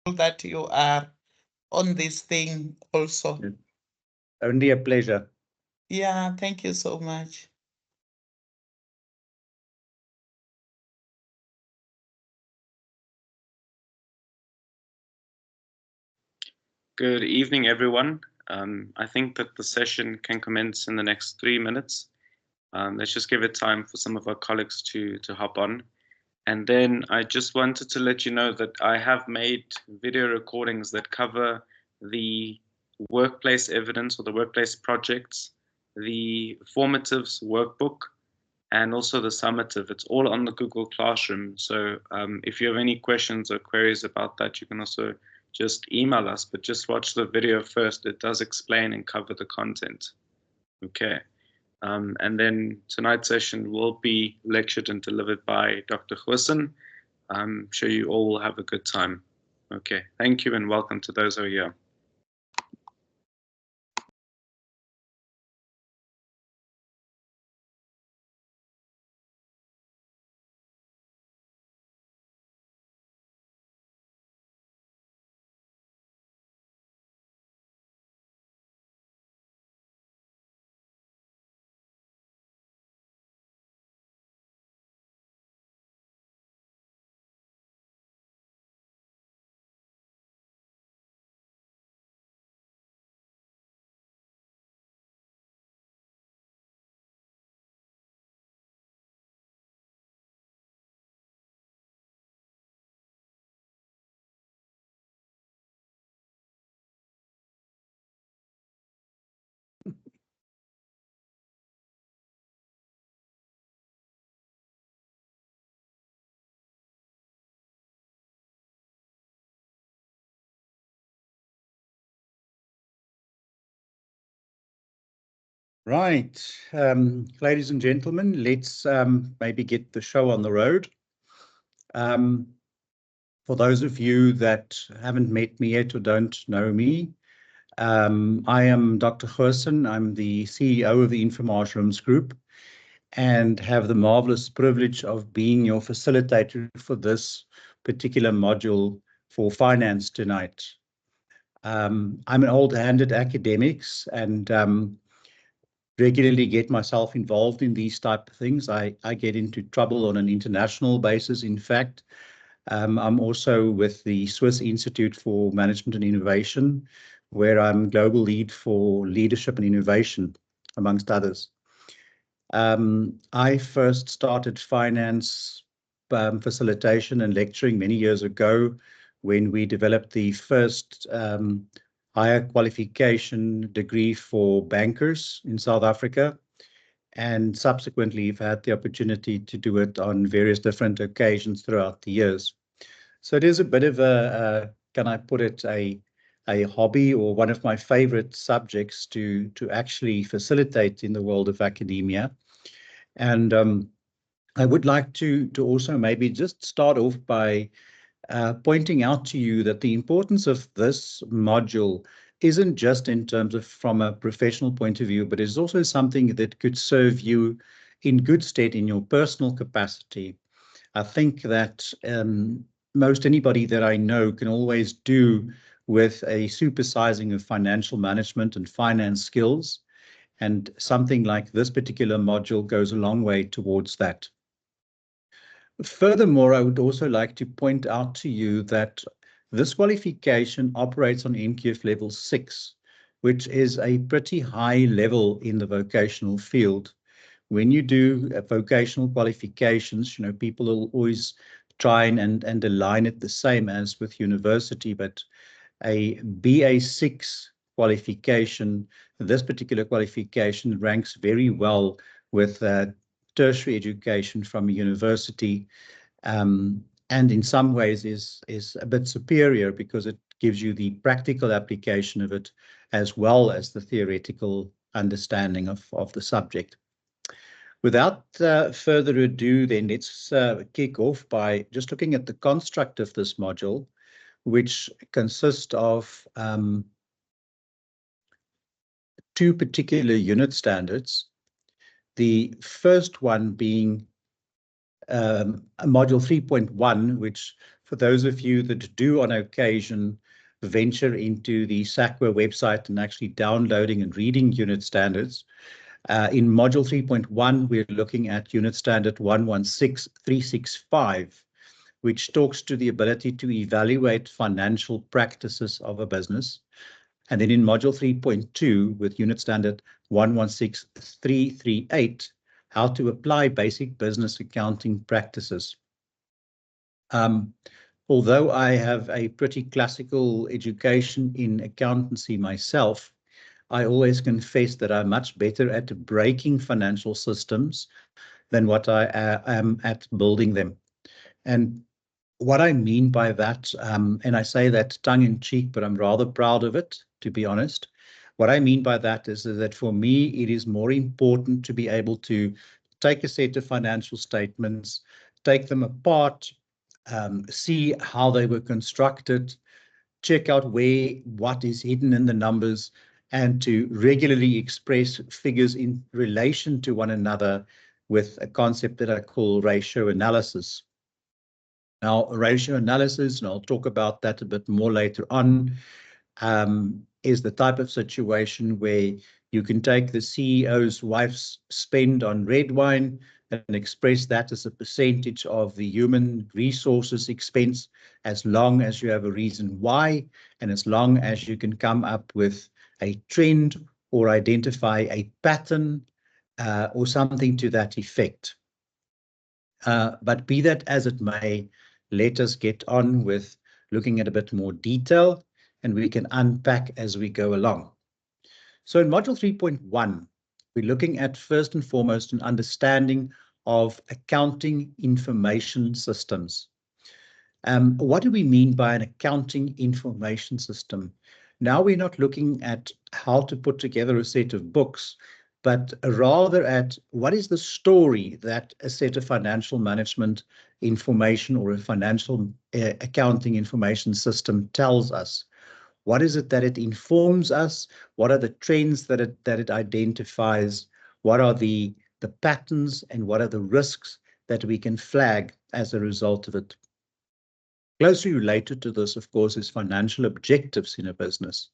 that you are on this thing also. Only a pleasure. Yeah, thank you so much. Good evening, everyone. I think that the session can commence in the next 3 minutes. Let's just give it time for some of our colleagues to hop on. And then I just wanted to let you know that I have made video recordings that cover the workplace evidence or the workplace projects, the formatives workbook, and also the summative. It's all on the Google Classroom. So if you have any questions or queries about that, you can also just email us, but just watch the video first. It does explain and cover the content. Okay. And then tonight's session will be lectured and delivered by Dr. Goosen. I'm sure you all will have a good time. Okay, thank you and welcome to those who are here. Right, ladies and gentlemen, let's maybe get the show on the road. For those of you that haven't met me yet or don't know me, I am Dr. Goosen. I'm the CEO of the Infomarsh Group and have the marvelous privilege of being your facilitator for this particular module for finance tonight. I'm an old hand at academics and regularly get myself involved in these type of things. I get into trouble on an international basis, in fact. I'm also with the Swiss Institute for Management and Innovation, where I'm global lead for leadership and innovation, amongst others. I first started finance facilitation and lecturing many years ago when we developed the first higher qualification degree for bankers in South Africa. And subsequently, we've had the opportunity to do it on various different occasions throughout the years. So it is a bit of can I put it, a hobby or one of my favorite subjects to actually facilitate in the world of academia. And I would like to also maybe just start off by pointing out to you that the importance of this module isn't just in terms of from a professional point of view, but is also something that could serve you in good stead in your personal capacity. I think that most anybody that I know can always do with a supersizing of financial management and finance skills. And something like this particular module goes a long way towards that. Furthermore, I would also like to point out to you that this qualification operates on NQF level 6, which is a pretty high level in the vocational field. When you do vocational qualifications, you know, people will always try and align it the same as with university, but a BA6 qualification, this particular qualification ranks very well with tertiary education from a university, and in some ways is a bit superior because it gives you the practical application of it as well as the theoretical understanding of the subject. Without further ado, then let's kick off by just looking at the construct of this module, which consists of two particular unit standards. The first one being module 3.1, which for those of you that do on occasion venture into the SACWA website and actually downloading and reading unit standards, in module 3.1, we're looking at unit standard 116365, which talks to the ability to evaluate financial practices of a business. And then in module 3.2 with unit standard 116338, how to apply basic business accounting practices. Although I have a pretty classical education in accountancy myself, I always confess that I'm much better at breaking financial systems than what I am at building them. And what I mean by that, and I say that tongue in cheek, but I'm rather proud of it, to be honest. What I mean by that is that for me, it is more important to be able to take a set of financial statements, take them apart, see how they were constructed, check out what is hidden in the numbers, and to regularly express figures in relation to one another with a concept that I call ratio analysis. Now, ratio analysis, and I'll talk about that a bit more later on, is the type of situation where you can take the CEO's wife's spend on red wine and express that as a percentage of the human resources expense, as long as you have a reason why, and as long as you can come up with a trend or identify a pattern or something to that effect. But be that as it may, let us get on with looking at a bit more detail, and we can unpack as we go along. So in module 3.1, we're looking at first and foremost an understanding of accounting information systems. What do we mean by an accounting information system? Now we're not looking at how to put together a set of books, but rather at what is the story that a set of financial management information or a financial accounting information system tells us. What is it that it informs us? What are the trends that it identifies? What are the patterns and what are the risks that we can flag as a result of it? Closely related to this, of course, is financial objectives in a business.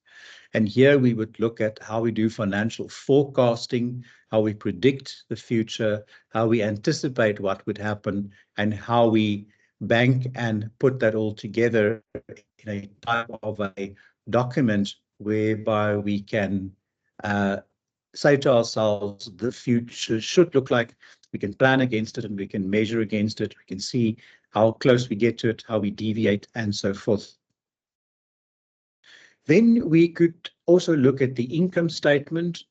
And here we would look at how we do financial forecasting, how we predict the future, how we anticipate what would happen, and how we bank and put that all together in a type of a document whereby we can say to ourselves, the future should look like, we can plan against it and we can measure against it. We can see how close we get to it, how we deviate, and so forth. Then we could also look at the income statement,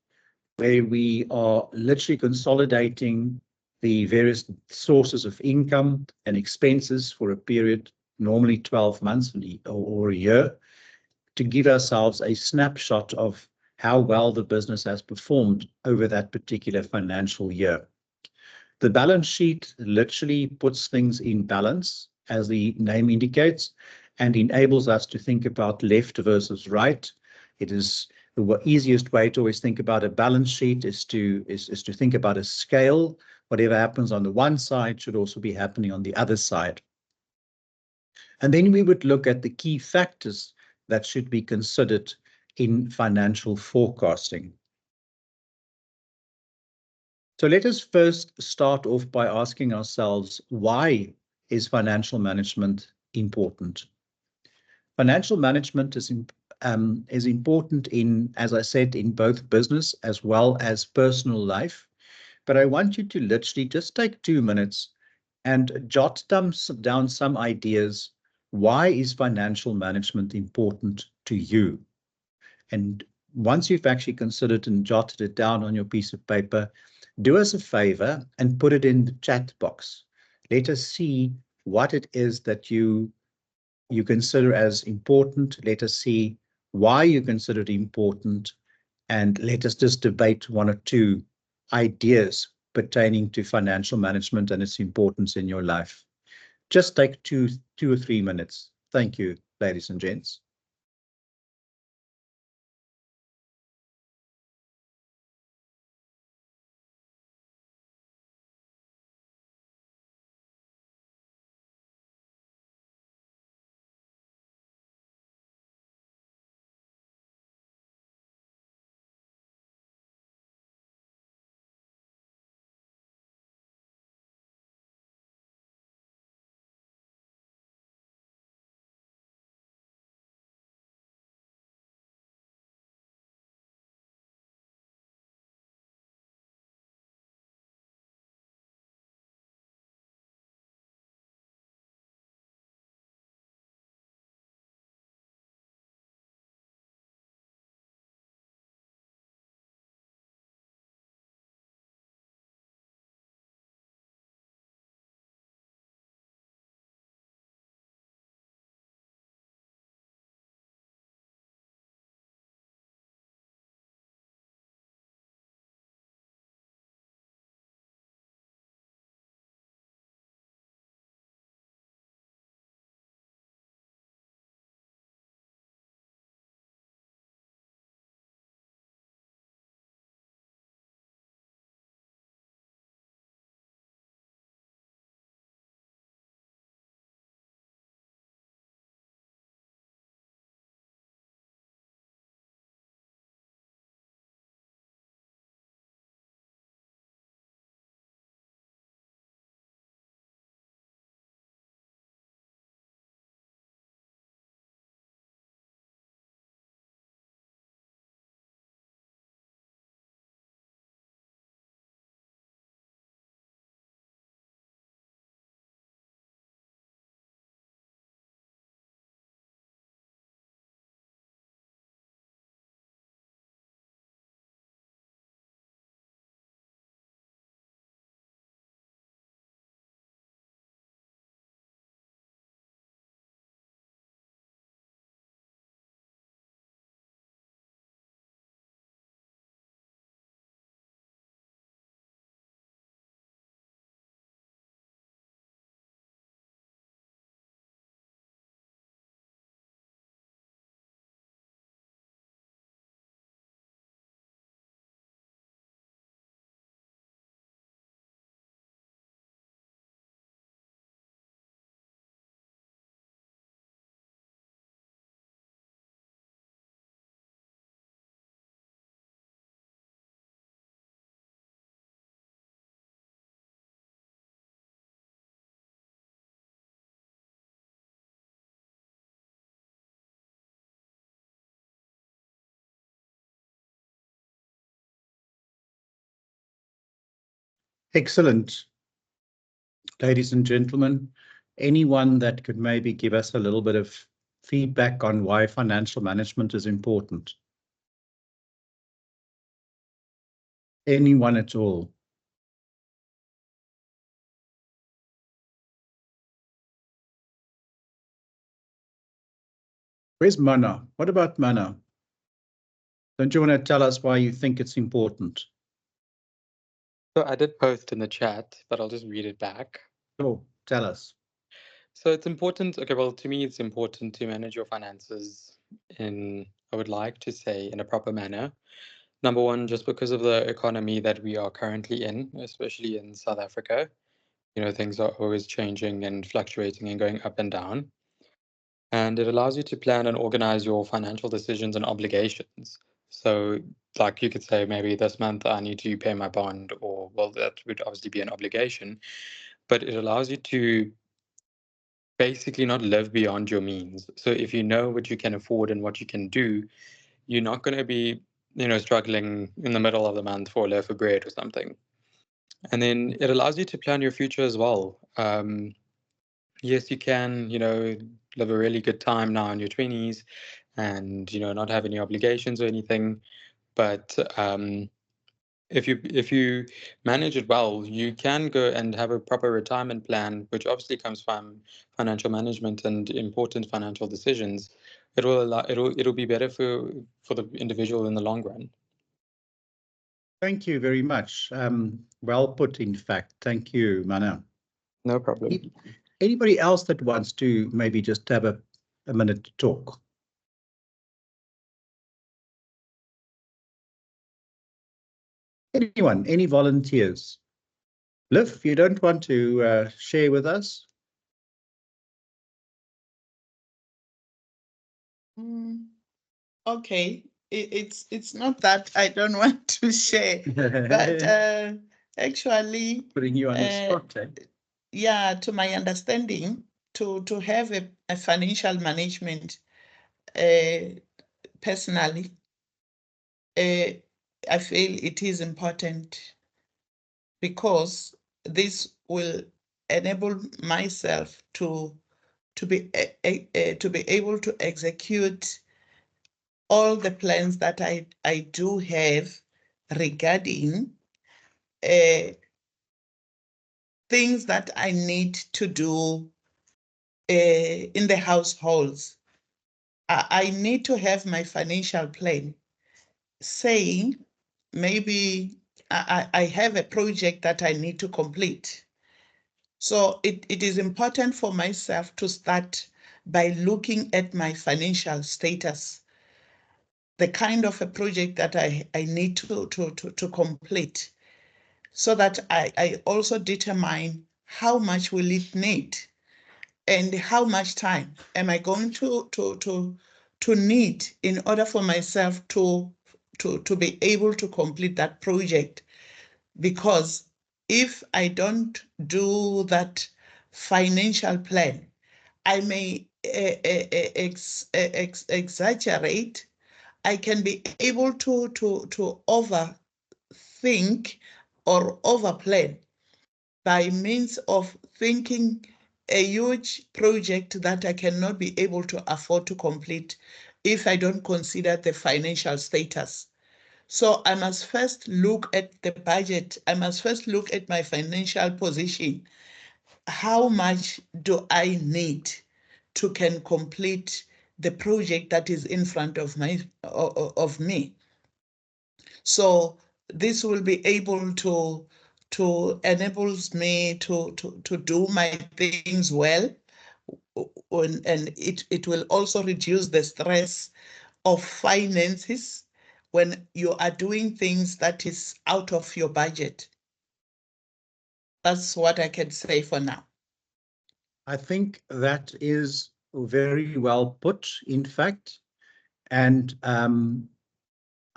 where we are literally consolidating the various sources of income and expenses for a period, normally 12 months or a year, to give ourselves a snapshot of how well the business has performed over that particular financial year. The balance sheet literally puts things in balance, as the name indicates, and enables us to think about left versus right. It is the easiest way to always think about a balance sheet is to think about a scale. Whatever happens on the one side should also be happening on the other side. And then we would look at the key factors that should be considered in financial forecasting. So let us first start off by asking ourselves, why is financial management important? Financial management is important in, as I said, in both business as well as personal life. But I want you to literally just take 2 minutes and jot down some ideas. Why is financial management important to you? And once you've actually considered and jotted it down on your piece of paper, do us a favor and put it in the chat box. Let us see what it is that you consider as important. Let us see why you consider it important, and let us just debate 1 or 2 ideas pertaining to financial management and its importance in your life. Just take 2 or 3 minutes. Thank you, ladies and gents. Excellent. Ladies and gentlemen, anyone that could maybe give us a little bit of feedback on why financial management is important? Anyone at all? Where's Mana? What about Mana? Don't you want to tell us why you think it's important? So I did post in the chat, but I'll just read it back. Oh, tell us. So it's important. Okay, well, to me, it's important to manage your finances in, I would like to say, in a proper manner. Number one, just because of the economy that we are currently in, especially in South Africa, things are always changing and fluctuating and going up and down. And it allows you to plan and organize your financial decisions and obligations. So, like you could say, maybe this month I need to pay my bond, or, well, that would obviously be an obligation. But it allows you to basically not live beyond your means. So if you know what you can afford and what you can do, you're not going to be, struggling in the middle of the month for a loaf of bread or something. And then it allows you to plan your future as well. Yes, you can, live a really good time now in your 20s and, not have any obligations or anything. But if you manage it well, you can go and have a proper retirement plan, which obviously comes from financial management and important financial decisions. It'll be better for the individual in the long run. Thank you very much. Well put, in fact. Thank you, Mana. No problem. Anybody else that wants to maybe just have a minute to talk? Anyone? Any volunteers? Liv, you don't want to share with us? Okay, it's not that I don't want to share, but actually, Putting you on the spot, eh? yeah, to my understanding, to have a financial management, personally, I feel it is important because this will enable myself to be able to execute all the plans that I do have regarding things that I need to do in the households. I need to have my financial plan saying maybe I have a project that I need to complete. So it is important for myself to start by looking at my financial status, the kind of a project that I need to complete, so that I also determine how much will it need and how much time am I going to need in order for myself to be able to complete that project. Because if I don't do that financial plan, I may exaggerate. I can be able to overthink or overplan by means of thinking a huge project that I cannot be able to afford to complete if I don't consider the financial status. So I must first look at the budget. I must first look at my financial position. How much do I need to can complete the project that is in front of me? So this will be able to enables me to do my things well, and it will also reduce the stress of finances when you are doing things that is out of your budget. That's what I can say for now. I think that is very well put, in fact, and I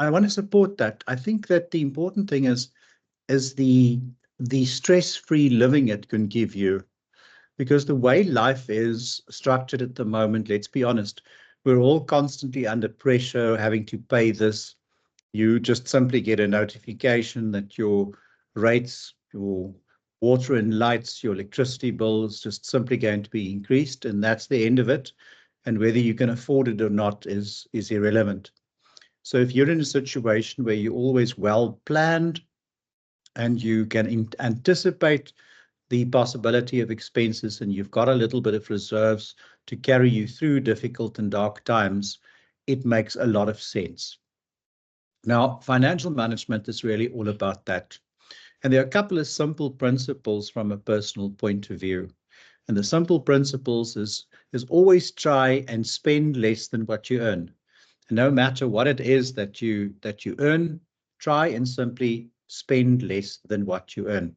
want to support that. I think that the important thing is the stress-free living it can give you, because the way life is structured at the moment, let's be honest, we're all constantly under pressure, having to pay this. You just simply get a notification that your rates your water and lights, your electricity bill is just simply going to be increased, and that's the end of it. And whether you can afford it or not is irrelevant. So if you're in a situation where you're always well planned and you can anticipate the possibility of expenses, and you've got a little bit of reserves to carry you through difficult and dark times, it makes a lot of sense. Now, financial management is really all about that. And there are a couple of simple principles from a personal point of view. And the simple principles is always try and spend less than what you earn. And no matter what it is that you earn, try and simply spend less than what you earn.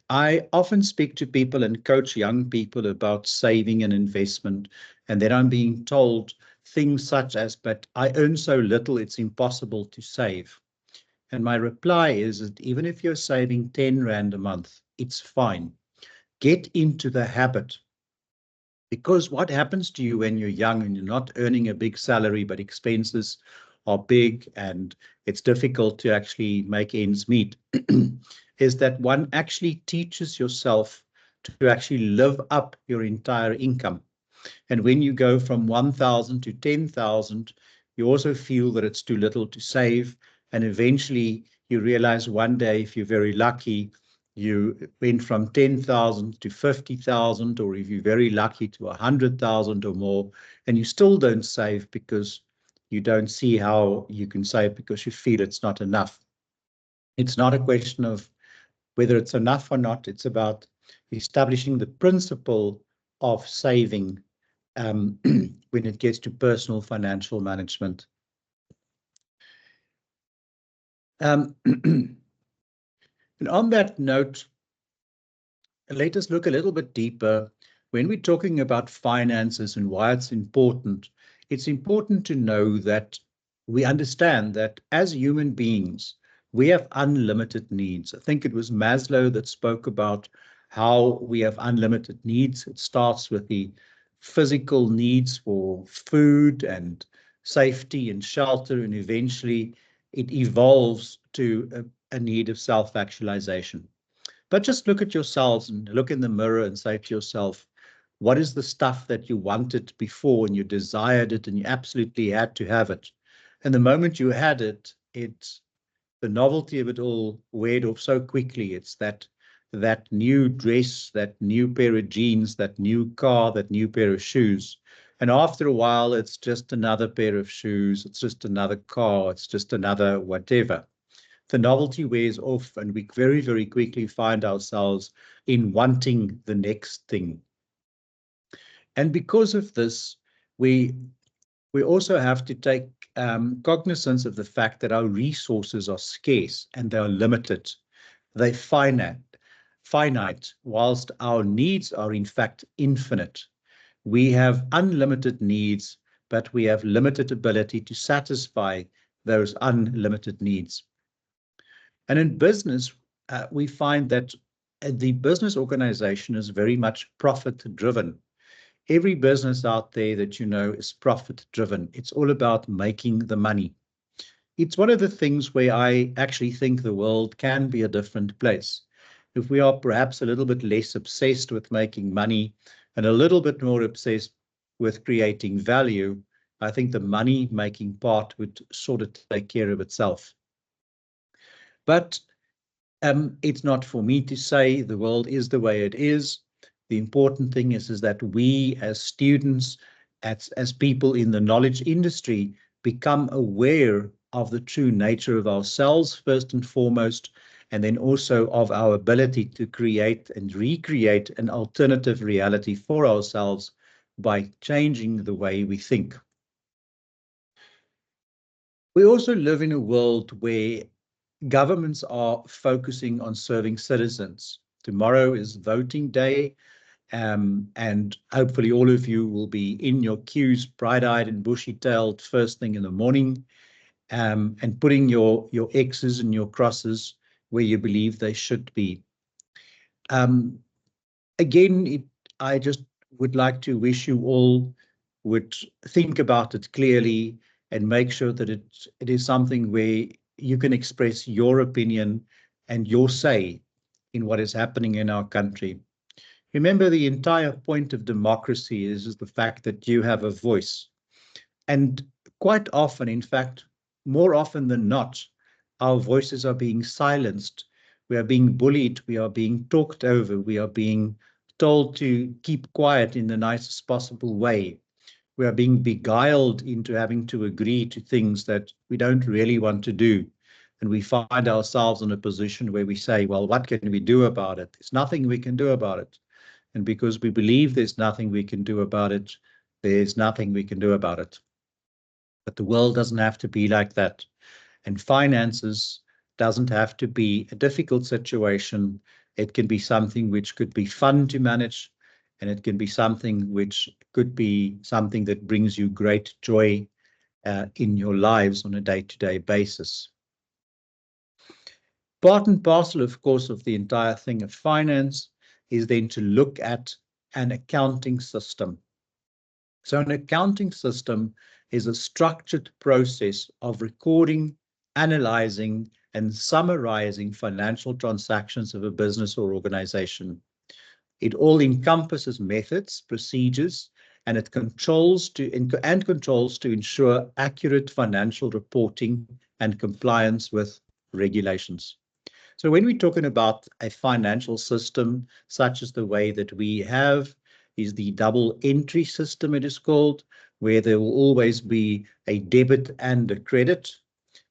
I often speak to people and coach young people about saving and investment, and then I'm being told things such as, but I earn so little, it's impossible to save. And my reply is that even if you're saving 10 Rand a month, it's fine. Get into the habit. Because what happens to you when you're young and you're not earning a big salary, but expenses are big and it's difficult to actually make ends meet, is that one actually teaches yourself to actually live up your entire income. And when you go from 1,000 to 10,000, you also feel that it's too little to save. And eventually you realize one day, if you're very lucky, you went from 10,000 to 50,000, or if you're very lucky to 100,000 or more, and you still don't save because you don't see how you can save because you feel it's not enough. It's not a question of whether it's enough or not. It's about establishing the principle of saving when it gets to personal financial management. And on that note, let us look a little bit deeper. When we're talking about finances and why it's important to know that we understand that as human beings, we have unlimited needs. I think it was Maslow that spoke about how we have unlimited needs. It starts with the physical needs for food and safety and shelter, and eventually it evolves to a need of self-actualization. But just look at yourselves and look in the mirror and say to yourself, what is the stuff that you wanted before and you desired it and you absolutely had to have it? And the moment you had it, the novelty of it all weared off so quickly. It's that new dress, that new pair of jeans, that new car, that new pair of shoes. And after a while, it's just another pair of shoes. It's just another car. It's just another whatever. The novelty wears off, and we very, very quickly find ourselves in wanting the next thing. And because of this, we also have to take cognizance of the fact that our resources are scarce and they are limited. They're finite, whilst our needs are in fact infinite. We have unlimited needs, but we have limited ability to satisfy those unlimited needs. And in business, we find that the business organization is very much profit-driven. Every business out there that you know is profit-driven. It's all about making the money. It's one of the things where I actually think the world can be a different place. If we are perhaps a little bit less obsessed with making money and a little bit more obsessed with creating value, I think the money-making part would sort of take care of itself. But it's not for me to say the world is the way it is. The important thing is that we as students, as people in the knowledge industry, become aware of the true nature of ourselves first and foremost, and then also of our ability to create and recreate an alternative reality for ourselves by changing the way we think. We also live in a world where governments are focusing on serving citizens. Tomorrow is voting day, and hopefully all of you will be in your queues, bright-eyed and bushy-tailed first thing in the morning, and putting your X's and your crosses where you believe they should be. Again, I just would like to wish you all would think about it clearly and make sure that it is something where you can express your opinion and your say in what is happening in our country. Remember, the entire point of democracy is the fact that you have a voice. And quite often, in fact, more often than not, our voices are being silenced. We are being bullied. We are being talked over. We are being told to keep quiet in the nicest possible way. We are being beguiled into having to agree to things that we don't really want to do. And we find ourselves in a position where we say, well, what can we do about it? There's nothing we can do about it. And because we believe there's nothing we can do about it, there's nothing we can do about it. But the world doesn't have to be like that. And finances doesn't have to be a difficult situation. It can be something which could be fun to manage, and it can be something which could be something that brings you great joy in your lives on a day-to-day basis. Part and parcel, of course, of the entire thing of finance is then to look at an accounting system. So an accounting system is a structured process of recording, analyzing, and summarizing financial transactions of a business or organization. It all encompasses methods, procedures, and it controls to ensure accurate financial reporting and compliance with regulations. So when we're talking about a financial system, such as the way that we have, is the double entry system, it is called, where there will always be a debit and a credit.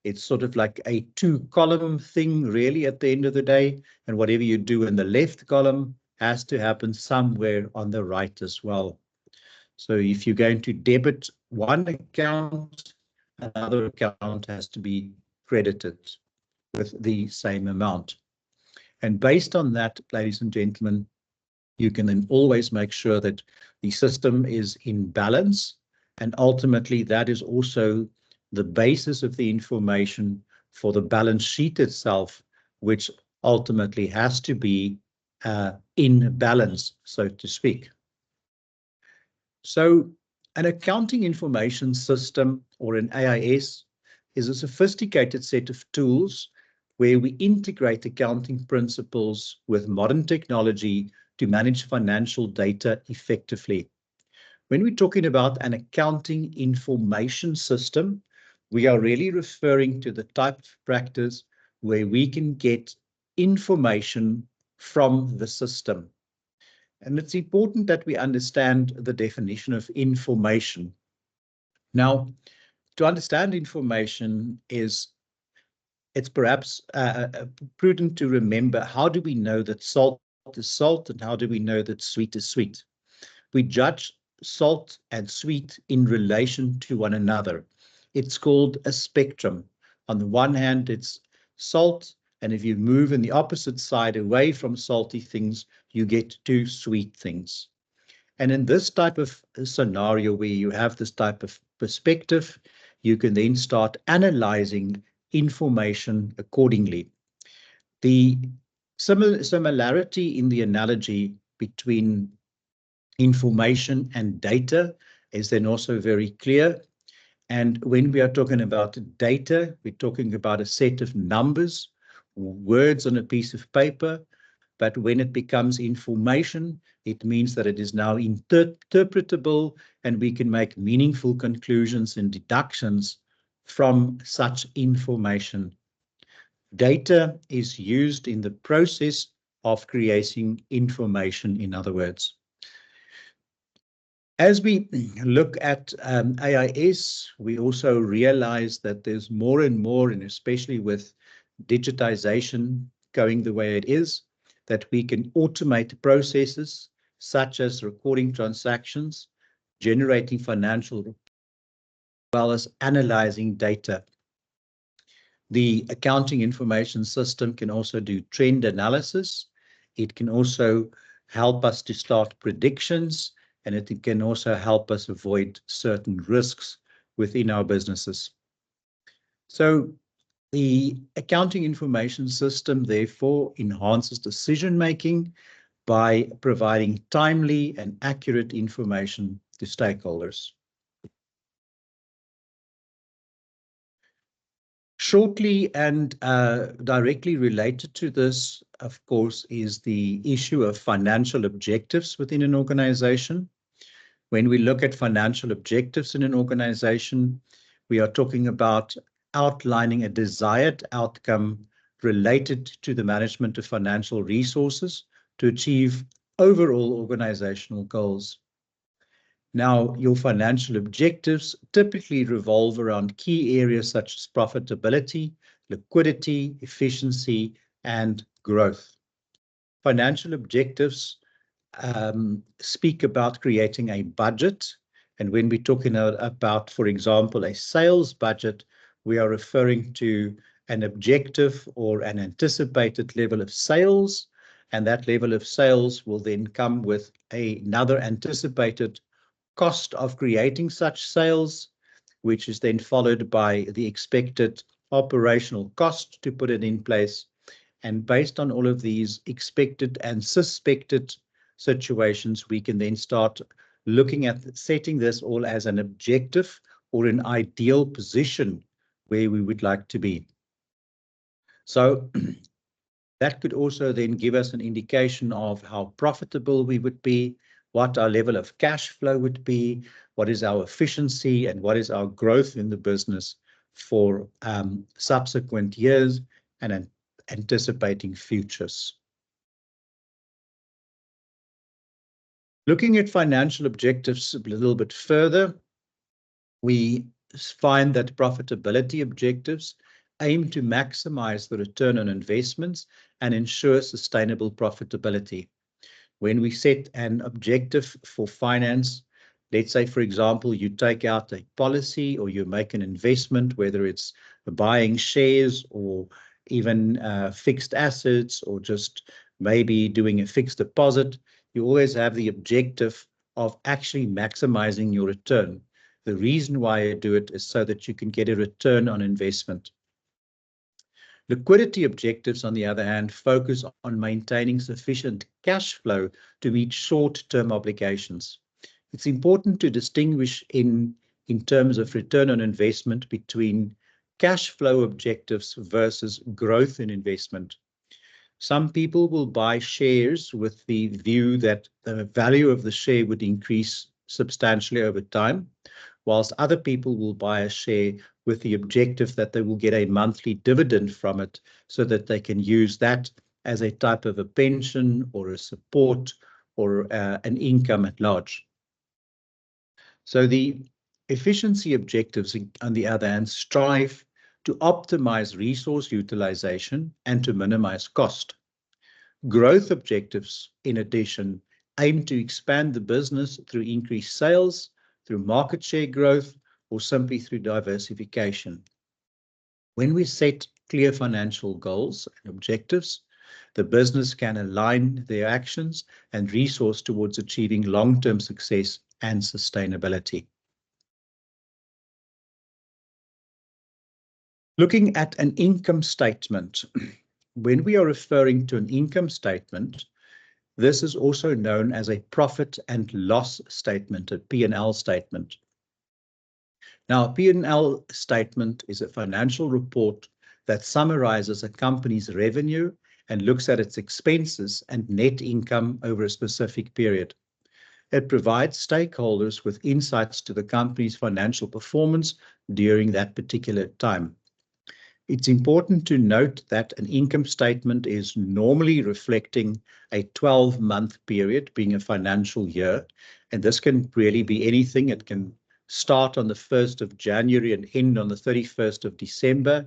It's sort of like a two-column thing, really, at the end of the day. And whatever you do in the left column has to happen somewhere on the right as well. So if you're going to debit one account, another account has to be credited with the same amount. And based on that, ladies and gentlemen, you can then always make sure that the system is in balance. And ultimately, that is also the basis of the information for the balance sheet itself, which ultimately has to be in balance, so to speak. So an accounting information system, or an AIS, is a sophisticated set of tools where we integrate accounting principles with modern technology to manage financial data effectively. When we're talking about an accounting information system, we are really referring to the type of practice where we can get information from the system. And it's important that we understand the definition of information. Now, to understand information it's perhaps prudent to remember, how do we know that salt is salt and how do we know that sweet is sweet? We judge salt and sweet in relation to one another. It's called a spectrum. On the one hand, it's salt, and if you move in the opposite side away from salty things, you get to sweet things. And in this type of scenario where you have this type of perspective, you can then start analyzing information accordingly. The similarity in the analogy between information and data is then also very clear. And when we are talking about data, we're talking about a set of numbers, words on a piece of paper. But when it becomes information, it means that it is now interpretable and we can make meaningful conclusions and deductions from such information. Data is used in the process of creating information, in other words. As we look at AIS, we also realize that there's more and more, and especially with digitization going the way it is, that we can automate processes such as recording transactions, generating financial reports, as well as analyzing data. The accounting information system can also do trend analysis. It can also help us to start predictions, and it can also help us avoid certain risks within our businesses. So the accounting information system, therefore, enhances decision-making by providing timely and accurate information to stakeholders. Shortly and directly related to this, of course, is the issue of financial objectives within an organization. When we look at financial objectives in an organization, we are talking about outlining a desired outcome related to the management of financial resources to achieve overall organizational goals. Now, your financial objectives typically revolve around key areas such as profitability, liquidity, efficiency, and growth. Financial objectives speak about creating a budget. And when we're talking about, for example, a sales budget, we are referring to an objective or an anticipated level of sales. And that level of sales will then come with another anticipated cost of creating such sales, which is then followed by the expected operational cost to put it in place. And based on all of these expected and suspected situations, we can then start looking at setting this all as an objective or an ideal position where we would like to be. So that could also then give us an indication of how profitable we would be, what our level of cash flow would be, what is our efficiency, and what is our growth in the business for subsequent years and anticipating futures. Looking at financial objectives a little bit further, we find that profitability objectives aim to maximize the return on investments and ensure sustainable profitability. When we set an objective for finance, let's say, for example, you take out a policy or you make an investment, whether it's buying shares or even fixed assets or just maybe doing a fixed deposit, you always have the objective of actually maximizing your return. The reason why you do it is so that you can get a return on investment. Liquidity objectives, on the other hand, focus on maintaining sufficient cash flow to meet short-term obligations. It's important to distinguish in terms of return on investment between cash flow objectives versus growth in investment. Some people will buy shares with the view that the value of the share would increase substantially over time, whilst other people will buy a share with the objective that they will get a monthly dividend from it so that they can use that as a type of a pension or a support or an income at large. So the efficiency objectives, on the other hand, strive to optimize resource utilization and to minimize cost. Growth objectives, in addition, aim to expand the business through increased sales, through market share growth, or simply through diversification. When we set clear financial goals and objectives, the business can align their actions and resource towards achieving long-term success and sustainability. Looking at an income statement, when we are referring to an income statement, this is also known as a profit and loss statement, a P&L statement. Now, a P&L statement is a financial report that summarizes a company's revenue and looks at its expenses and net income over a specific period. It provides stakeholders with insights to the company's financial performance during that particular time. It's important to note that an income statement is normally reflecting a 12-month period, being a financial year, and this can really be anything. It can start on the 1st of January and end on the 31st of December,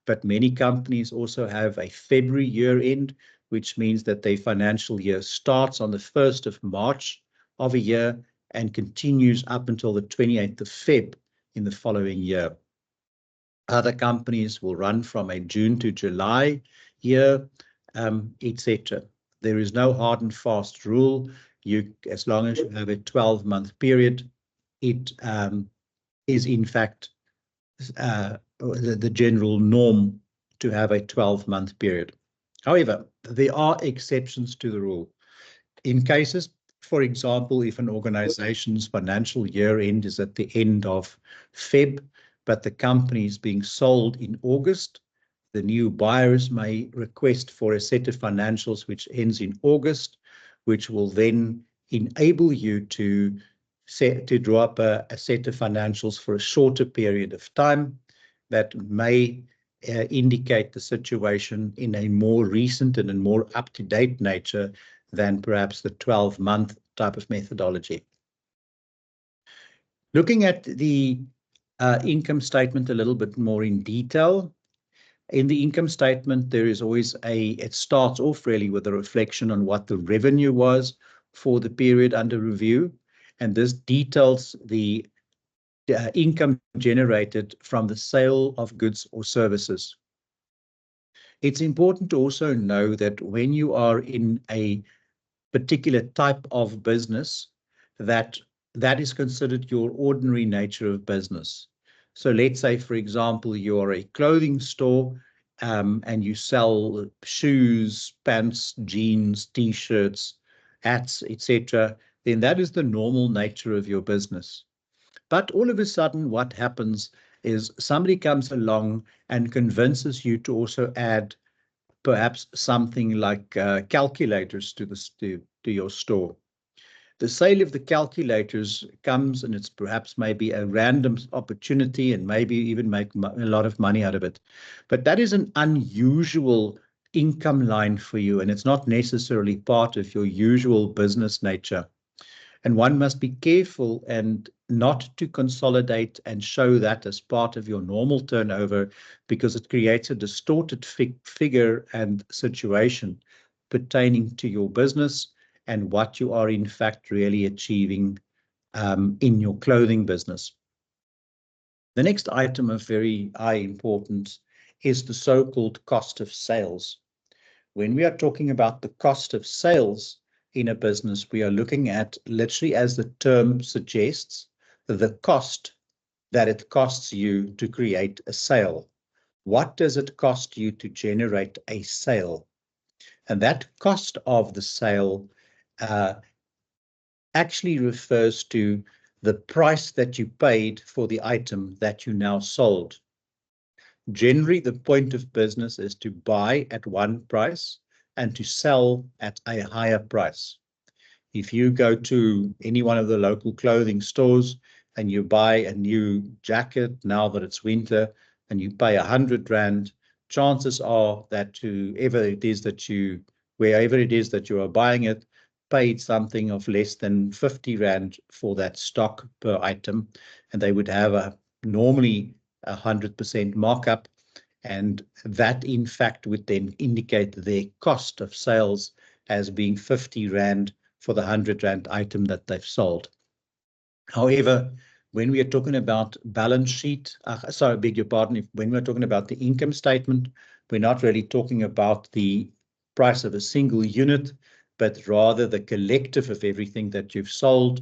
but many companies also have a February year end, which means that their financial year starts on the 1st of March of a year and continues up until the 28th of Feb in the following year. Other companies will run from a June to July year, etc. There is no hard and fast rule. As long as you have a 12-month period, it is in fact the general norm to have a 12-month period. However, there are exceptions to the rule. In cases, for example, if an organization's financial year end is at the end of Feb, but the company is being sold in August. The new buyers may request for a set of financials which ends in August, which will then enable you to draw up a set of financials for a shorter period of time that may indicate the situation in a more recent and a more up-to-date nature than perhaps the 12-month type of methodology. Looking at the income statement a little bit more in detail, in the income statement, there is always it starts off really with a reflection on what the revenue was for the period under review, and this details the income generated from the sale of goods or services. It's important to also know that when you are in a particular type of business, that is considered your ordinary nature of business. So let's say, for example, you are a clothing store and you sell shoes, pants, jeans, t-shirts, hats, etc., then that is the normal nature of your business. But all of a sudden, what happens is somebody comes along and convinces you to also add perhaps something like calculators to your store. The sale of the calculators comes, and it's perhaps maybe a random opportunity and maybe even make a lot of money out of it. But that is an unusual income line for you, and it's not necessarily part of your usual business nature. And one must be careful and not to consolidate and show that as part of your normal turnover, because it creates a distorted figure and situation pertaining to your business and what you are in fact really achieving in your clothing business. The next item of very high importance is the so-called cost of sales. When we are talking about the cost of sales in a business, we are looking at, literally as the term suggests, the cost that it costs you to create a sale. What does it cost you to generate a sale? And that cost of the sale actually refers to the price that you paid for the item that you now sold. Generally, the point of business is to buy at one price and to sell at a higher price. If you go to any one of the local clothing stores and you buy a new jacket now that it's winter and you pay 100 Rand, chances are that wherever it is that you are buying it, paid something of less than 50 Rand for that stock per item, and they would have normally 100% markup, and that in fact would then indicate their cost of sales as being 50 Rand for the 100 Rand item that they've sold. However, when we are talking about balance sheet, beg your pardon, when we're talking about the income statement, we're not really talking about the price of a single unit, but rather the collective of everything that you've sold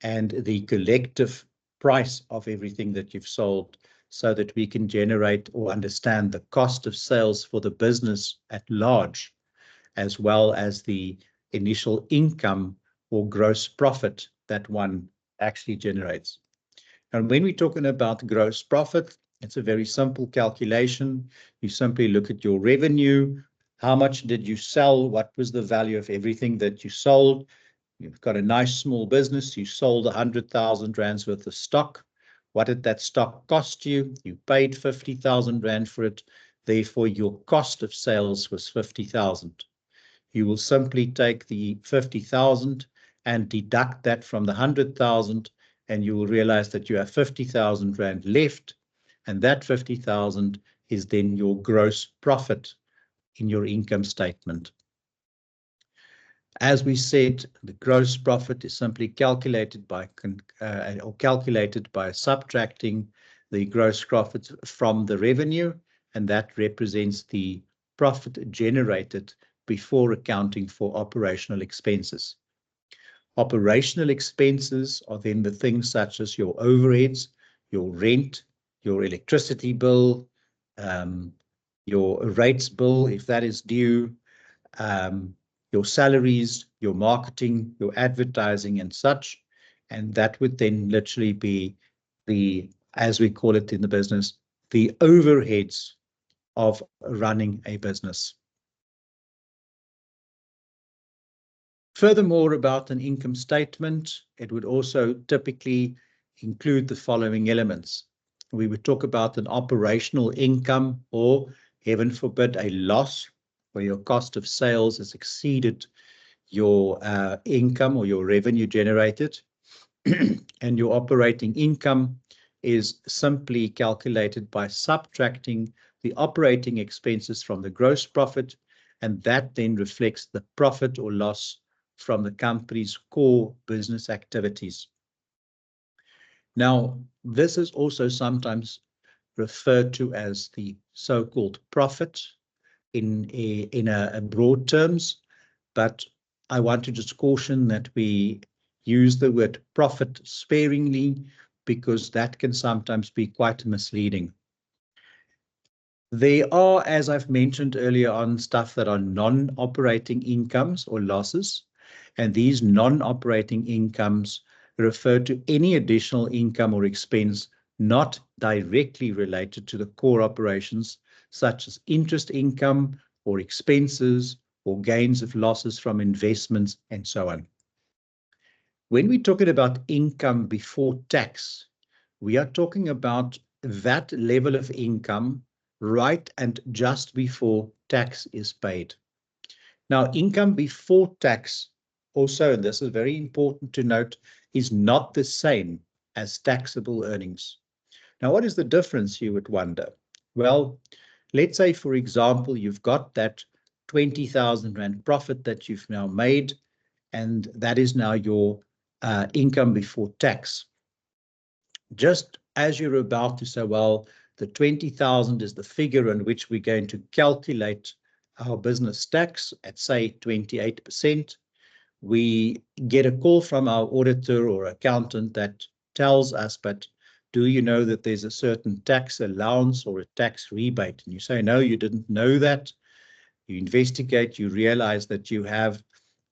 and the collective price of everything that you've sold, so that we can generate or understand the cost of sales for the business at large, as well as the initial income or gross profit that one actually generates. And when we're talking about gross profit, it's a very simple calculation. You simply look at your revenue. How much did you sell? What was the value of everything that you sold? You've got a nice small business. You sold 100,000 Rands worth of stock. What did that stock cost you? You paid 50,000 Rand for it. Therefore, your cost of sales was 50,000. You will simply take the 50,000 and deduct that from the 100,000, and you will realize that you have 50,000 Rand left, and that 50,000 is then your gross profit in your income statement. As we said, the gross profit is simply calculated by subtracting the gross profit from the revenue, and that represents the profit generated before accounting for operational expenses. Operational expenses are then the things such as your overheads, your rent, your electricity bill, your rates bill, if that is due, your salaries, your marketing, your advertising and such. And that would then literally be the as we call it in the business, the overheads of running a business. Furthermore, about an income statement, it would also typically include the following elements. We would talk about an operational income, or heaven forbid, a loss where your cost of sales has exceeded your income or your revenue generated. And your operating income is simply calculated by subtracting the operating expenses from the gross profit, and that then reflects the profit or loss from the company's core business activities. Now, this is also sometimes referred to as the so-called profit in a broad terms, but I want to just caution that we use the word profit sparingly, because that can sometimes be quite misleading. There are, as I've mentioned earlier on, stuff that are non-operating incomes or losses, and these non-operating incomes refer to any additional income or expense not directly related to the core operations, such as interest income or expenses or gains of losses from investments and so on. When we're talking about income before tax, we are talking about that level of income right and just before tax is paid. Now, income before tax also, and this is very important to note, is not the same as taxable earnings. Now, what is the difference, you would wonder? Well, let's say, for example, you've got that 20,000 Rand profit that you've now made, and that is now your income before tax. Just as you're about to say, well, the 20,000 is the figure on which we're going to calculate our business tax at, say, 28%, we get a call from our auditor or accountant that tells us, but do you know that there's a certain tax allowance or a tax rebate? And you say, no, you didn't know that. You investigate, you realize that you have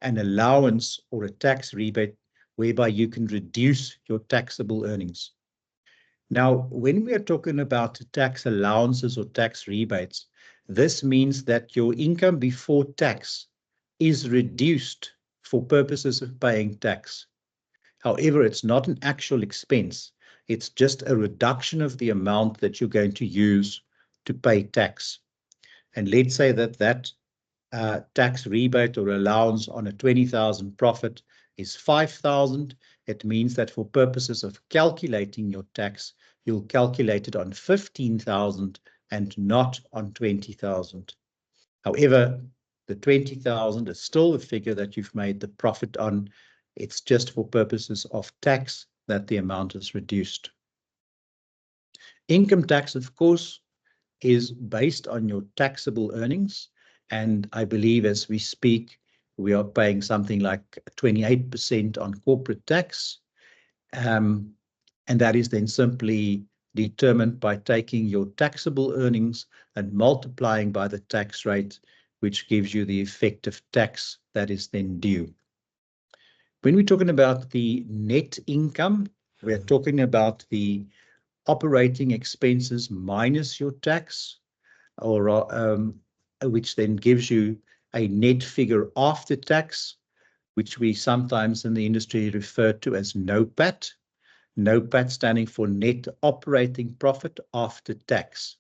an allowance or a tax rebate whereby you can reduce your taxable earnings. Now, when we are talking about tax allowances or tax rebates, this means that your income before tax is reduced for purposes of paying tax. However, it's not an actual expense. It's just a reduction of the amount that you're going to use to pay tax. And let's say that that tax rebate or allowance on a 20,000 profit is 5,000. It means that for purposes of calculating your tax, you'll calculate it on 15,000 and not on 20,000. However, the 20,000 is still the figure that you've made the profit on. It's just for purposes of tax that the amount is reduced. Income tax, of course, is based on your taxable earnings. And I believe as we speak, we are paying something like 28% on corporate tax. And that is then simply determined by taking your taxable earnings and multiplying by the tax rate, which gives you the effective tax that is then due. When we're talking about the net income, we're talking about the operating expenses minus your tax, or which then gives you a net figure after tax, which we sometimes in the industry refer to as NOPAT. NOPAT standing for net operating profit after tax.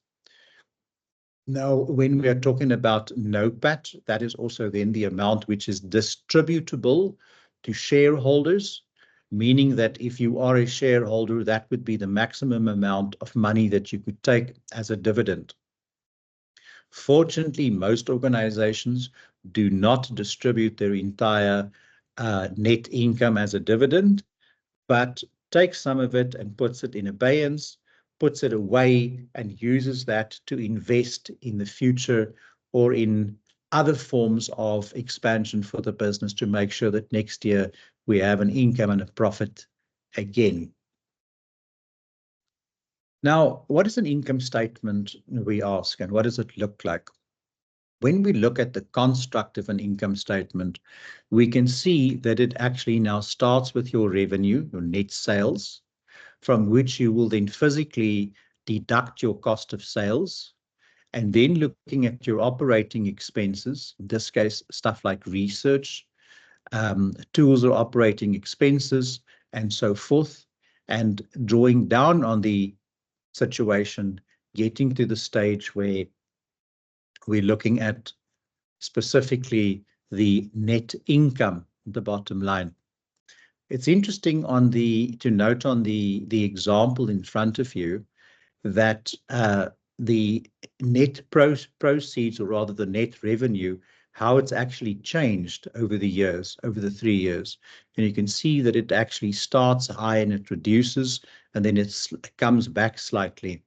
Now, when we are talking about NOPAT, that is also then the amount which is distributable to shareholders, meaning that if you are a shareholder, that would be the maximum amount of money that you could take as a dividend. Fortunately, most organizations do not distribute their entire net income as a dividend, but takes some of it and puts it in abeyance, puts it away, and uses that to invest in the future or in other forms of expansion for the business to make sure that next year we have an income and a profit again. Now, what is an income statement, we ask, and what does it look like? When we look at the construct of an income statement, we can see that it actually now starts with your revenue, your net sales, from which you will then physically deduct your cost of sales, and then looking at your operating expenses, in this case, stuff like research, tools or operating expenses, and so forth, and drawing down on the situation, getting to the stage where we're looking at specifically the net income, the bottom line. It's interesting to note on the example in front of you that the net proceeds, or rather the net revenue, how it's actually changed over the years, over the 3 years. And you can see that it actually starts high and it reduces, and then it comes back slightly.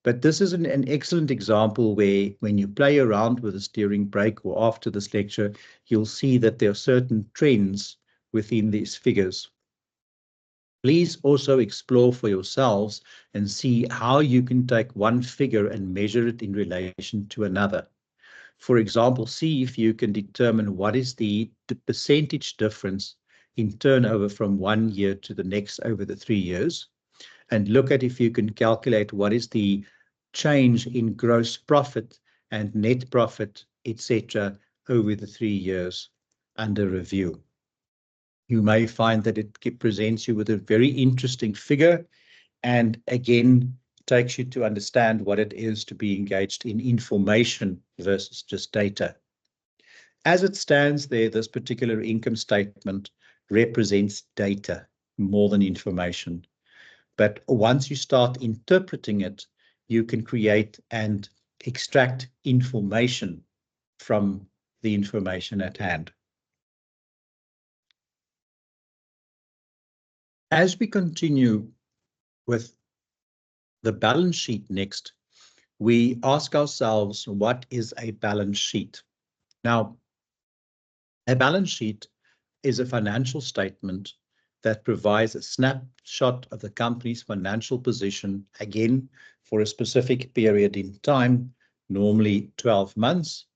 But this is an excellent example where when you play around with a steering brake or after this lecture, you'll see that there are certain trends within these figures. Please also explore for yourselves and see how you can take one figure and measure it in relation to another. For example, see if you can determine what is the percentage difference in turnover from 1 year to the next over the 3 years, and look at if you can calculate what is the change in gross profit and net profit, etc., over the 3 years under review. You may find that it presents you with a very interesting figure, and again takes you to understand what it is to be engaged in information versus just data. As it stands there, this particular income statement represents data more than information. But once you start interpreting it, you can create and extract information from the information at hand. As we continue with the balance sheet next, we ask ourselves, what is a balance sheet? Now, a balance sheet is a financial statement that provides a snapshot of the company's financial position, again, for a specific period in time, normally 12 months.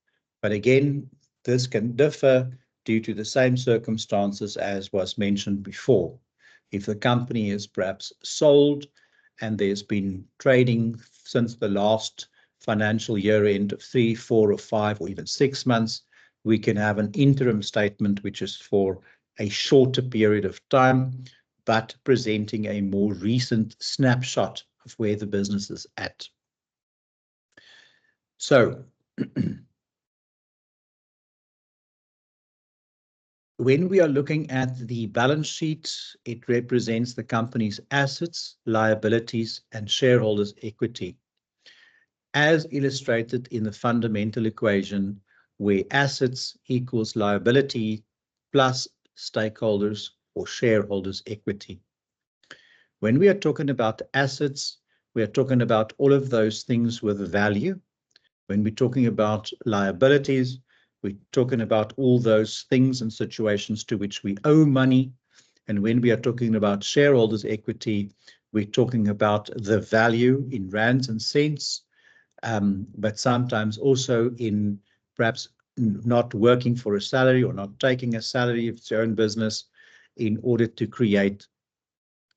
But again, this can differ due to the same circumstances as was mentioned before. If the company is perhaps sold and there's been trading since the last financial year end of 3, 4, or 5, or even 6 months, we can have an interim statement, which is for a shorter period of time, but presenting a more recent snapshot of where the business is at. So, when we are looking at the balance sheet, it represents the company's assets, liabilities, and shareholders' equity, as illustrated in the fundamental equation, where assets equals liability plus stakeholders or shareholders' equity. When we are talking about assets, we are talking about all of those things with value. When we're talking about liabilities, we're talking about all those things and situations to which we owe money. And when we are talking about shareholders' equity, we're talking about the value in rands and cents, but sometimes also in perhaps not working for a salary or not taking a salary of its own business in order to create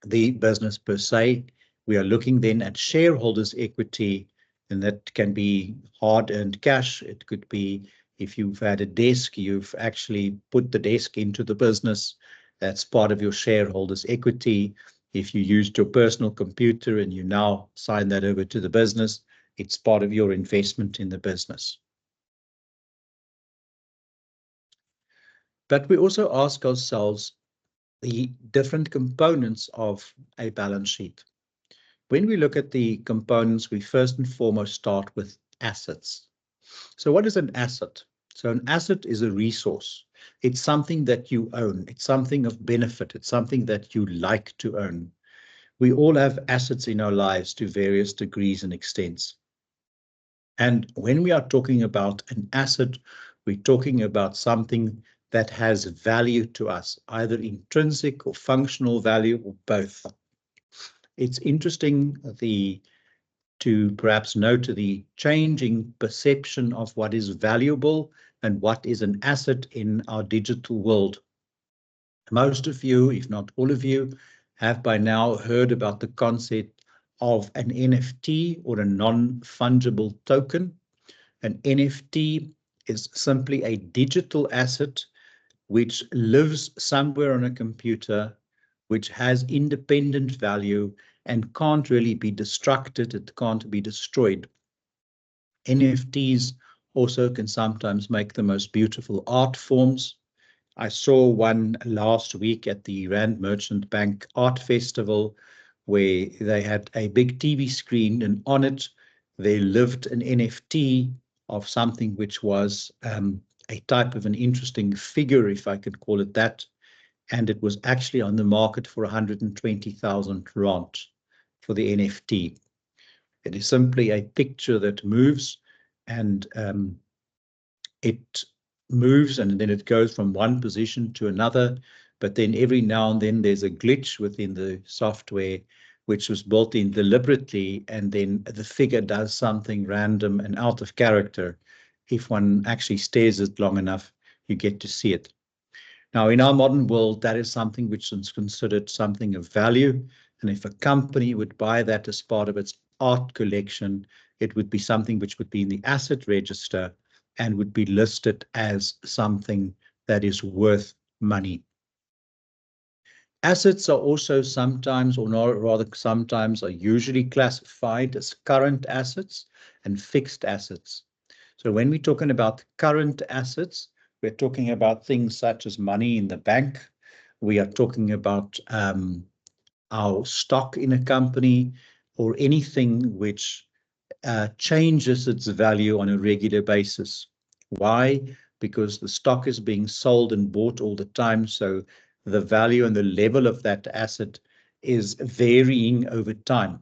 the business per se. We are looking then at shareholders' equity, and that can be hard-earned cash. It could be if you've had a desk, you've actually put the desk into the business. That's part of your shareholders' equity. If you used your personal computer and you now sign that over to the business, it's part of your investment in the business. But we also ask ourselves the different components of a balance sheet. When we look at the components, we first and foremost start with assets. So what is an asset? So an asset is a resource. It's something that you own. It's something of benefit. It's something that you like to own. We all have assets in our lives to various degrees and extents. And when we are talking about an asset, we're talking about something that has value to us, either intrinsic or functional value, or both. It's interesting to perhaps note the changing perception of what is valuable and what is an asset in our digital world. Most of you, if not all of you, have by now heard about the concept of an NFT, or a non-fungible token. An NFT is simply a digital asset which lives somewhere on a computer, which has independent value and can't really be destructed, it can't be destroyed. NFTs also can sometimes make the most beautiful art forms. I saw one last week at the Rand Merchant Bank Art Festival, where they had a big TV screen, and on it they lived an NFT of something which was a type of an interesting figure, if I could call it that, and it was actually on the market for 120,000 rand for the NFT. It is simply a picture that moves, and it moves and then it goes from one position to another, but then every now and then there's a glitch within the software which was built in deliberately, and then the figure does something random and out of character. If one actually stares at it long enough, you get to see it. Now, in our modern world, that is something which is considered something of value. And if a company would buy that as part of its art collection, it would be something which would be in the asset register and would be listed as something that is worth money. Assets are also sometimes, or not, rather sometimes, are usually classified as current assets and fixed assets. So when we're talking about current assets, we're talking about things such as money in the bank. We are talking about our stock in a company, or anything which changes its value on a regular basis. Why? Because the stock is being sold and bought all the time, so the value and the level of that asset is varying over time.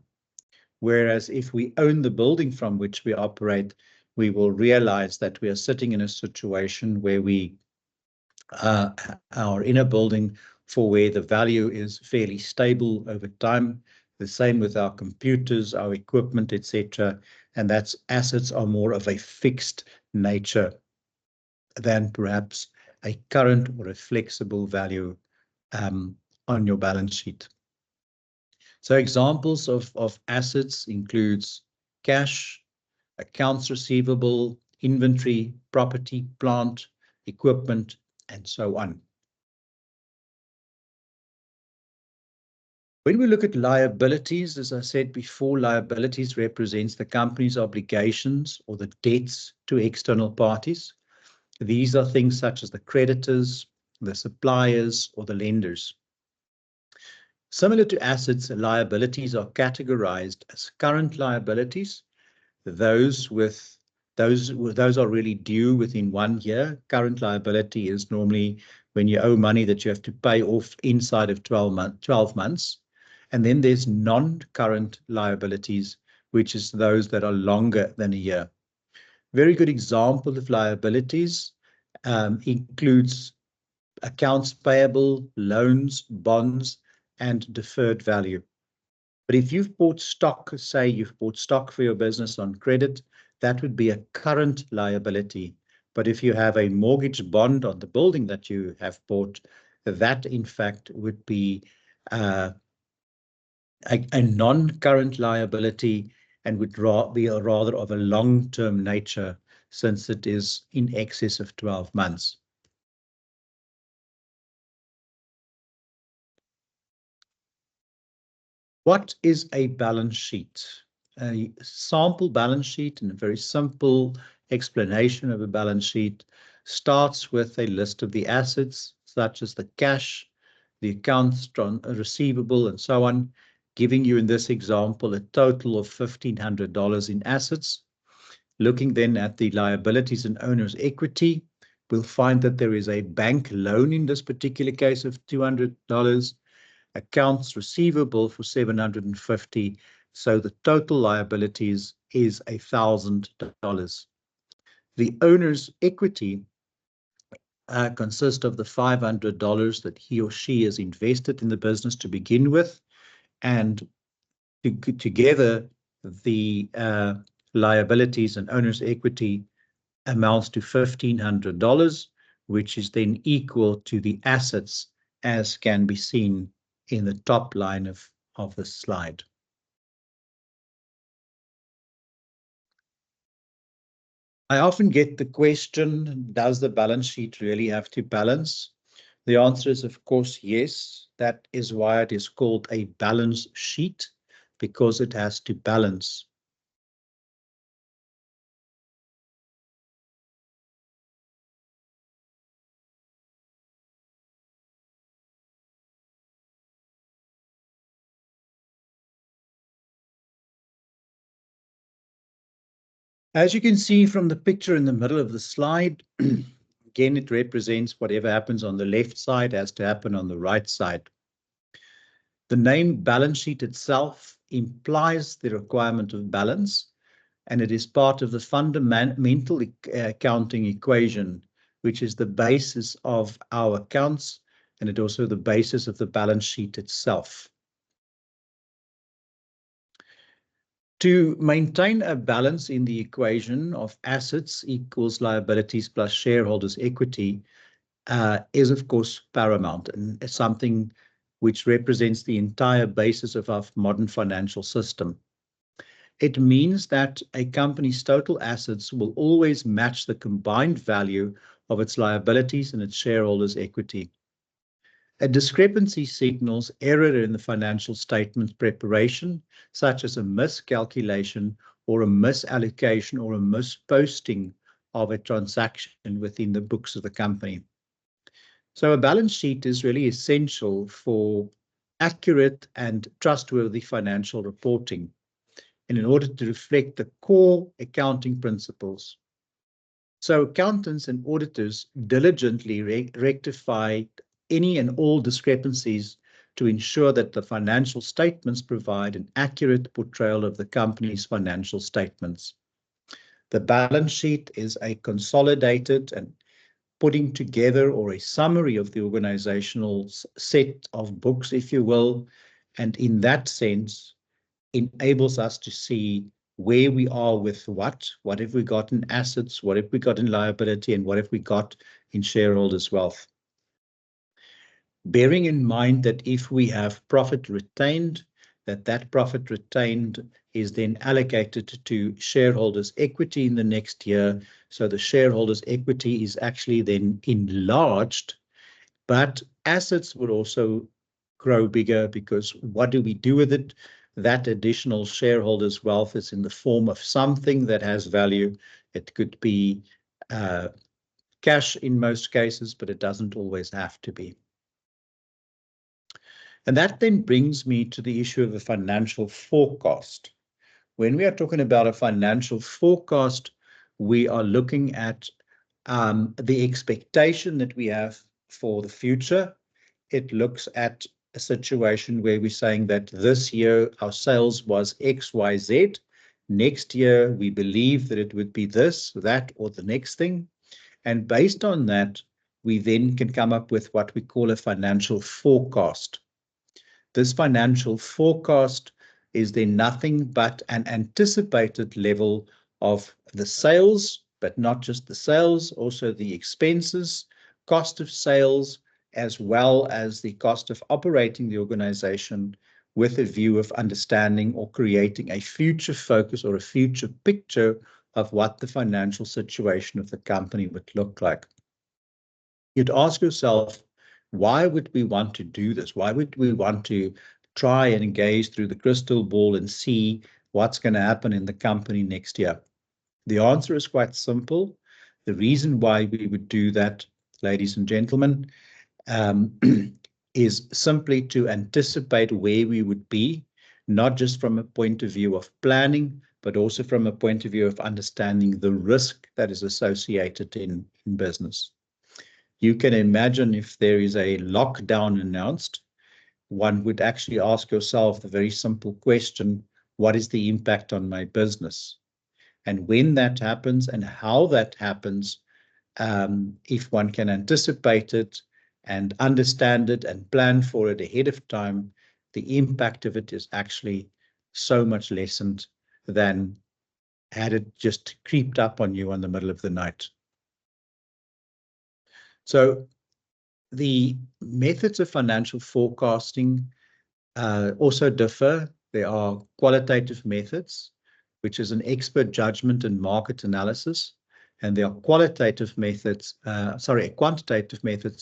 Whereas if we own the building from which we operate, we will realize that we are sitting in a situation where we are in a building for where the value is fairly stable over time. The same with our computers, our equipment, etc. And that's assets are more of a fixed nature than perhaps a current or a flexible value on your balance sheet. So examples of assets includes cash, accounts receivable, inventory, property, plant, equipment, and so on. When we look at liabilities, as I said before, liabilities represents the company's obligations or the debts to external parties. These are things such as the creditors, the suppliers, or the lenders. Similar to assets, liabilities are categorized as current liabilities. Those are really due within 1 year. Current liability is normally when you owe money that you have to pay off inside of 12 months. And then there's non-current liabilities, which is those that are longer than a year. Very good example of liabilities includes accounts payable, loans, bonds, and deferred value. But if you've bought stock, say you've bought stock for your business on credit, that would be a current liability. But if you have a mortgage bond on the building that you have bought, that in fact would be a non-current liability, and would be rather of a long-term nature, since it is in excess of 12 months. What is a balance sheet? A sample balance sheet, and a very simple explanation of a balance sheet, starts with a list of the assets, such as the cash, the accounts receivable, and so on, giving you in this example a total of $1,500 in assets. Looking then at the liabilities and owner's equity, we'll find that there is a bank loan in this particular case of $200, accounts receivable for $750. So the total liabilities is $1,000. The owner's equity consists of the $500 that he or she has invested in the business to begin with, and together the liabilities and owner's equity amounts to $1,500, which is then equal to the assets, as can be seen in the top line of the slide. I often get the question, does the balance sheet really have to balance? The answer is, of course, yes. That is why it is called a balance sheet, because it has to balance. As you can see from the picture in the middle of the slide, again, it represents whatever happens on the left side has to happen on the right side. The name balance sheet itself implies the requirement of balance, and it is part of the fundamental accounting equation, which is the basis of our accounts, and it also the basis of the balance sheet itself. To maintain a balance in the equation of assets equals liabilities plus shareholders' equity is, of course, paramount, and it's something which represents the entire basis of our modern financial system. It means that a company's total assets will always match the combined value of its liabilities and its shareholders' equity. A discrepancy signals error in the financial statement preparation, such as a miscalculation or a misallocation or a misposting of a transaction within the books of the company. So a balance sheet is really essential for accurate and trustworthy financial reporting, and in order to reflect the core accounting principles. So accountants and auditors diligently rectify any and all discrepancies to ensure that the financial statements provide an accurate portrayal of the company's financial statements. The balance sheet is a consolidated and putting together or a summary of the organizational set of books, if you will, and in that sense enables us to see where we are with what have we got in assets, what have we got in liability, and what have we got in shareholders' wealth. Bearing in mind that if we have profit retained, that profit retained is then allocated to shareholders' equity in the next year. So the shareholders' equity is actually then enlarged, but assets will also grow bigger, because what do we do with it? That additional shareholders' wealth is in the form of something that has value. It could be cash in most cases, but it doesn't always have to be. And that then brings me to the issue of a financial forecast. When we are talking about a financial forecast, we are looking at the expectation that we have for the future. It looks at a situation where we're saying that this year our sales was XYZ. Next year, we believe that it would be this, that, or the next thing. And based on that, we then can come up with what we call a financial forecast. This financial forecast is then nothing but an anticipated level of the sales, but not just the sales, also the expenses, cost of sales, as well as the cost of operating the organization, with a view of understanding or creating a future focus or a future picture of what the financial situation of the company would look like. You'd ask yourself, why would we want to do this? Why would we want to try and engage through the crystal ball and see what's going to happen in the company next year? The answer is quite simple. The reason why we would do that, ladies and gentlemen, is simply to anticipate where we would be, not just from a point of view of planning, but also from a point of view of understanding the risk that is associated in business. You can imagine if there is a lockdown announced, one would actually ask yourself the very simple question, what is the impact on my business? And when that happens and how that happens, if one can anticipate it and understand it and plan for it ahead of time, the impact of it is actually so much lessened than had it just creeped up on you in the middle of the night. So the methods of financial forecasting also differ. There are qualitative methods, which is an expert judgment and market analysis. And there are quantitative methods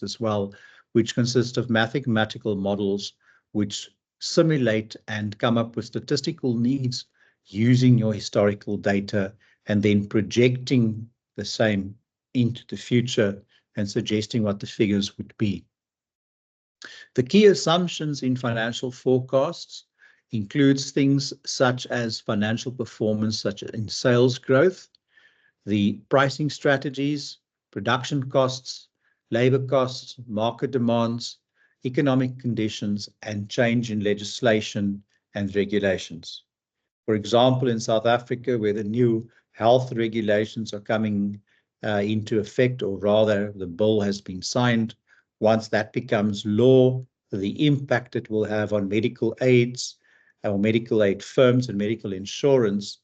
as well, which consist of mathematical models which simulate and come up with statistical needs using your historical data and then projecting the same into the future and suggesting what the figures would be. The key assumptions in financial forecasts includes things such as financial performance, such as in sales growth, the pricing strategies, production costs, labor costs, market demands, economic conditions, and change in legislation and regulations. For example, in South Africa, where the new health regulations are coming into effect, or rather the bill has been signed, once that becomes law, the impact it will have on medical aids or medical aid firms and medical insurance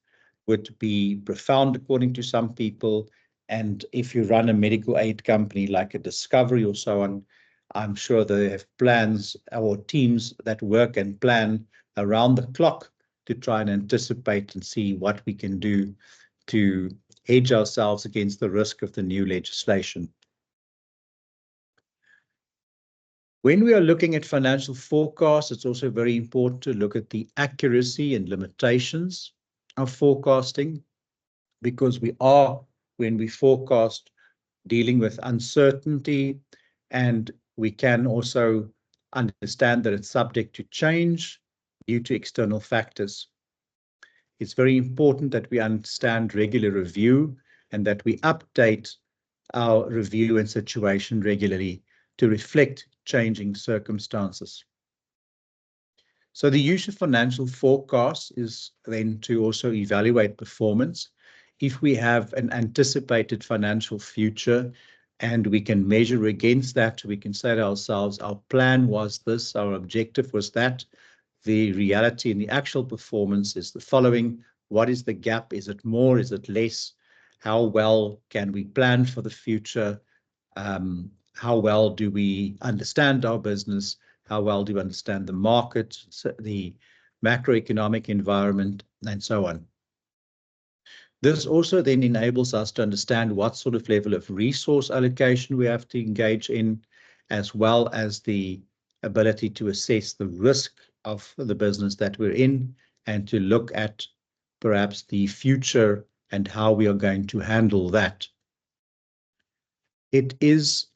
would be profound, according to some people. And if you run a medical aid company like a Discovery or so on, I'm sure they have plans or teams that work and plan around the clock to try and anticipate and see what we can do to hedge ourselves against the risk of the new legislation. When we are looking at financial forecasts, it's also very important to look at the accuracy and limitations of forecasting, because we are, when we forecast, dealing with uncertainty, and we can also understand that it's subject to change due to external factors. It's very important that we understand regular review and that we update our review and situation regularly to reflect changing circumstances. So the use of financial forecasts is then to also evaluate performance. If we have an anticipated financial future and we can measure against that, we can say to ourselves, our plan was this, our objective was that. The reality and the actual performance is the following. What is the gap? Is it more? Is it less? How well can we plan for the future? How well do we understand our business? How well do we understand the market, the macroeconomic environment, and so on? This also then enables us to understand what sort of level of resource allocation we have to engage in, as well as the ability to assess the risk of the business that we're in and to look at perhaps the future and how we are going to handle that. It is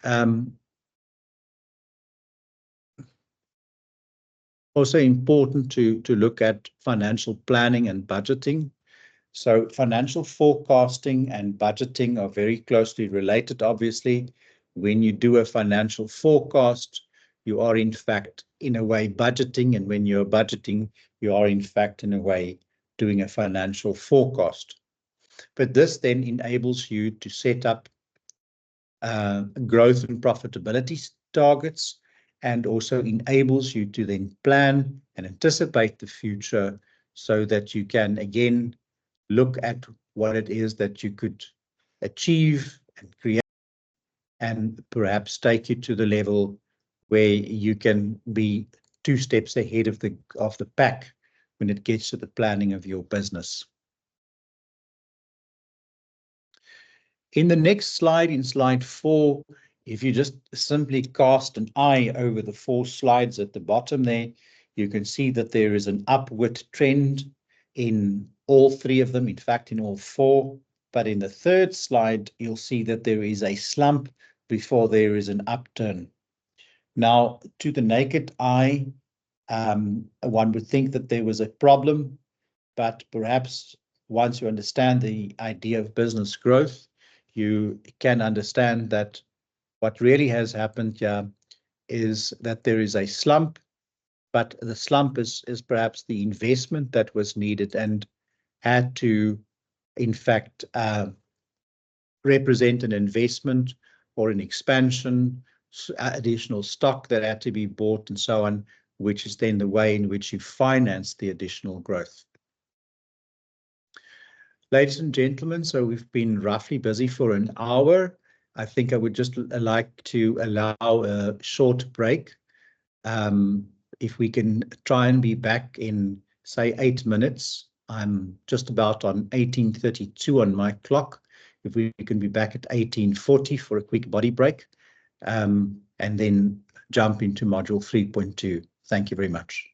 also important to look at financial planning and budgeting. So financial forecasting and budgeting are very closely related, obviously. When you do a financial forecast, you are in fact, in a way, budgeting, and when you're budgeting, you are in fact, in a way, doing a financial forecast. But this then enables you to set up growth and profitability targets, and also enables you to then plan and anticipate the future so that you can again look at what it is that you could achieve and create, and perhaps take it to the level where you can be 2 steps ahead of the pack when it gets to the planning of your business. In the next slide, in slide 4, if you just simply cast an eye over the 4 slides at the bottom there, you can see that there is an upward trend in all 3 of them, in fact, in all 4. But in the 3rd slide, you'll see that there is a slump before there is an upturn. Now, to the naked eye, one would think that there was a problem, but perhaps once you understand the idea of business growth, you can understand that what really has happened here is that there is a slump, but the slump is perhaps the investment that was needed and had to, in fact, represent an investment or an expansion, additional stock that had to be bought and so on, which is then the way in which you finance the additional growth. Ladies and gentlemen, so we've been roughly busy for an hour. I think I would just like to allow a short break. if we can try and be back in, say, 8 minutes. I'm just about on 18:32 on my clock. If we can be back at 18:40 for a quick body break, and then jump into module 3.2. Thank you very much.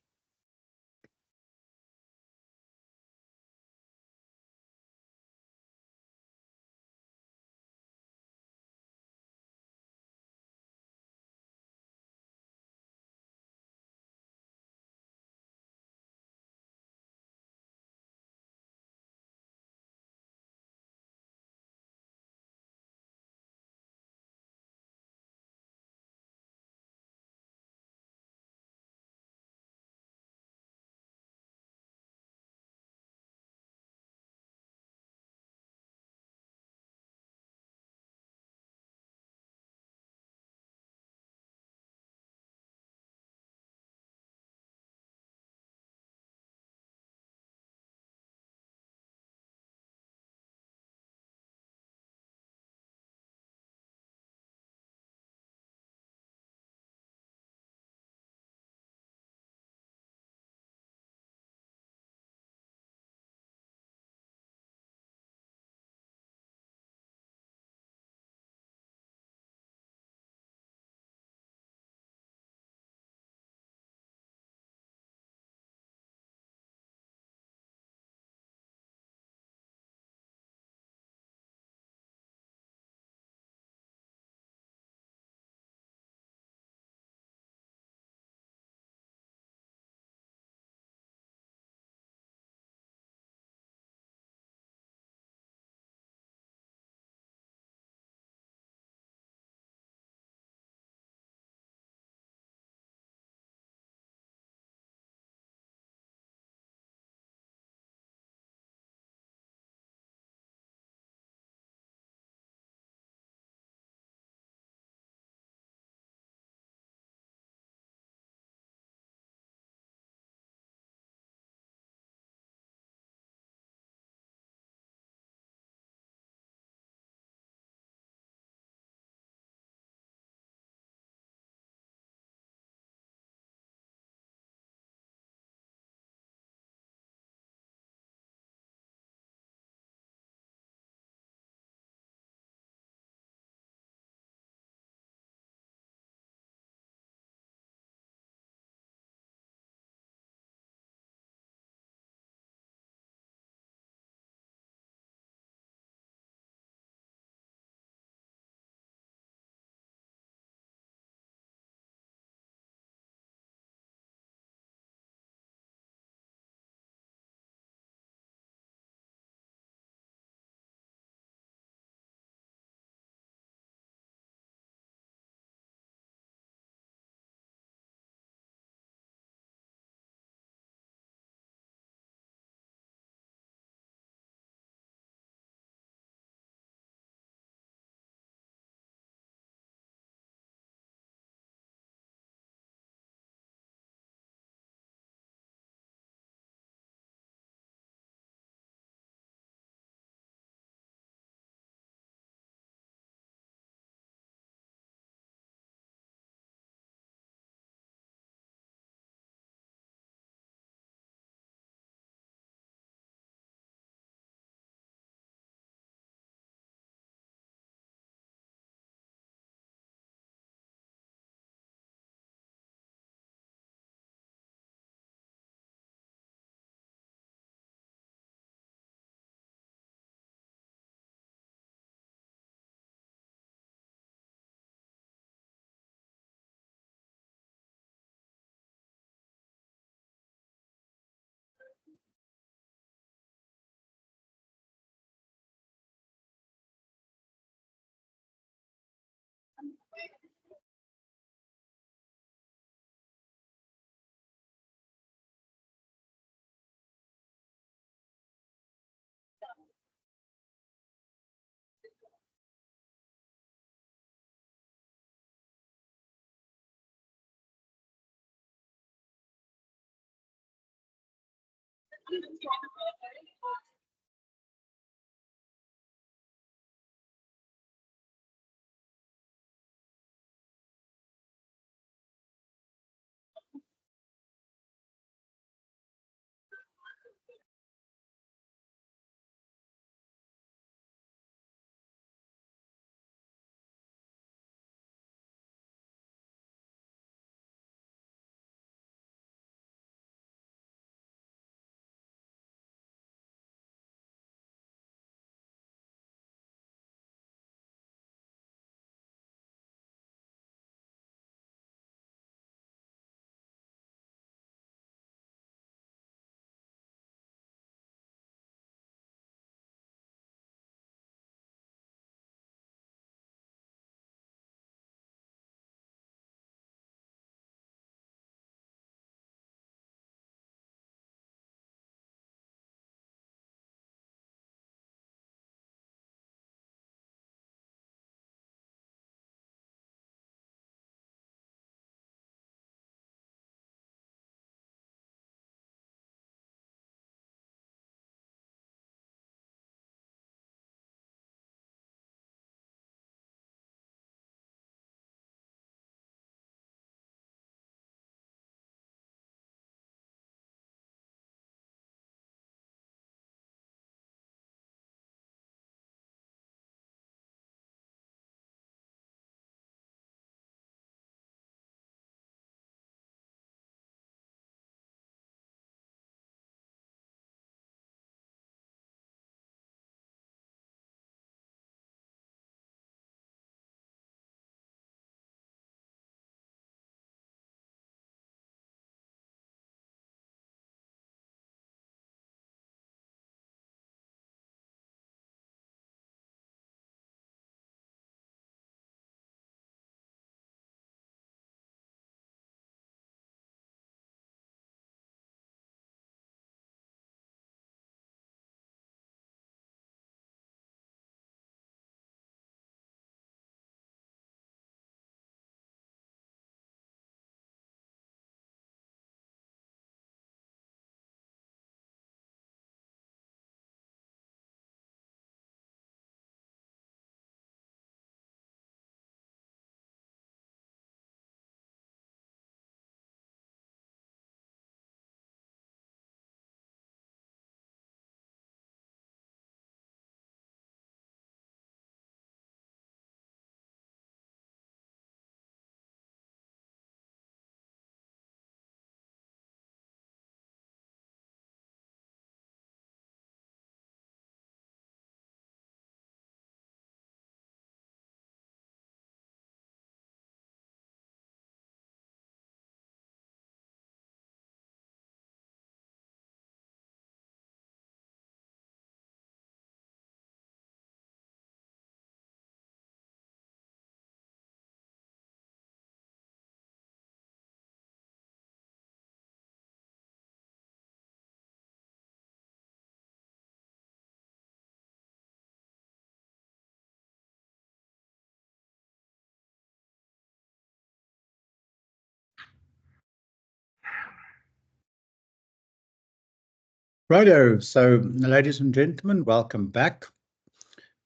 Righto, so ladies and gentlemen, welcome back.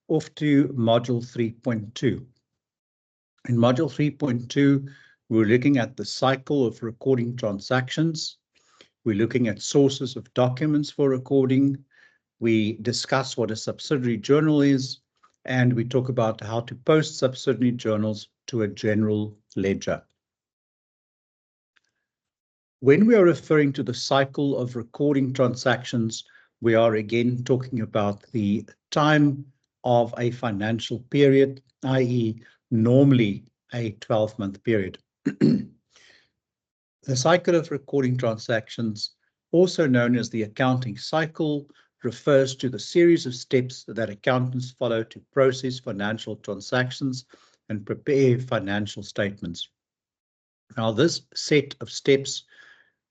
Off to module 3.2. In module 3.2, we're looking at the cycle of recording transactions. We're looking at sources of documents for recording. We discuss what a subsidiary journal is, and we talk about how to post subsidiary journals to a general ledger. When we are referring to the cycle of recording transactions, we are again talking about the time of a financial period, i.e. normally a 12-month period. The cycle of recording transactions, also known as the accounting cycle, refers to the series of steps that accountants follow to process financial transactions and prepare financial statements. Now, this set of steps,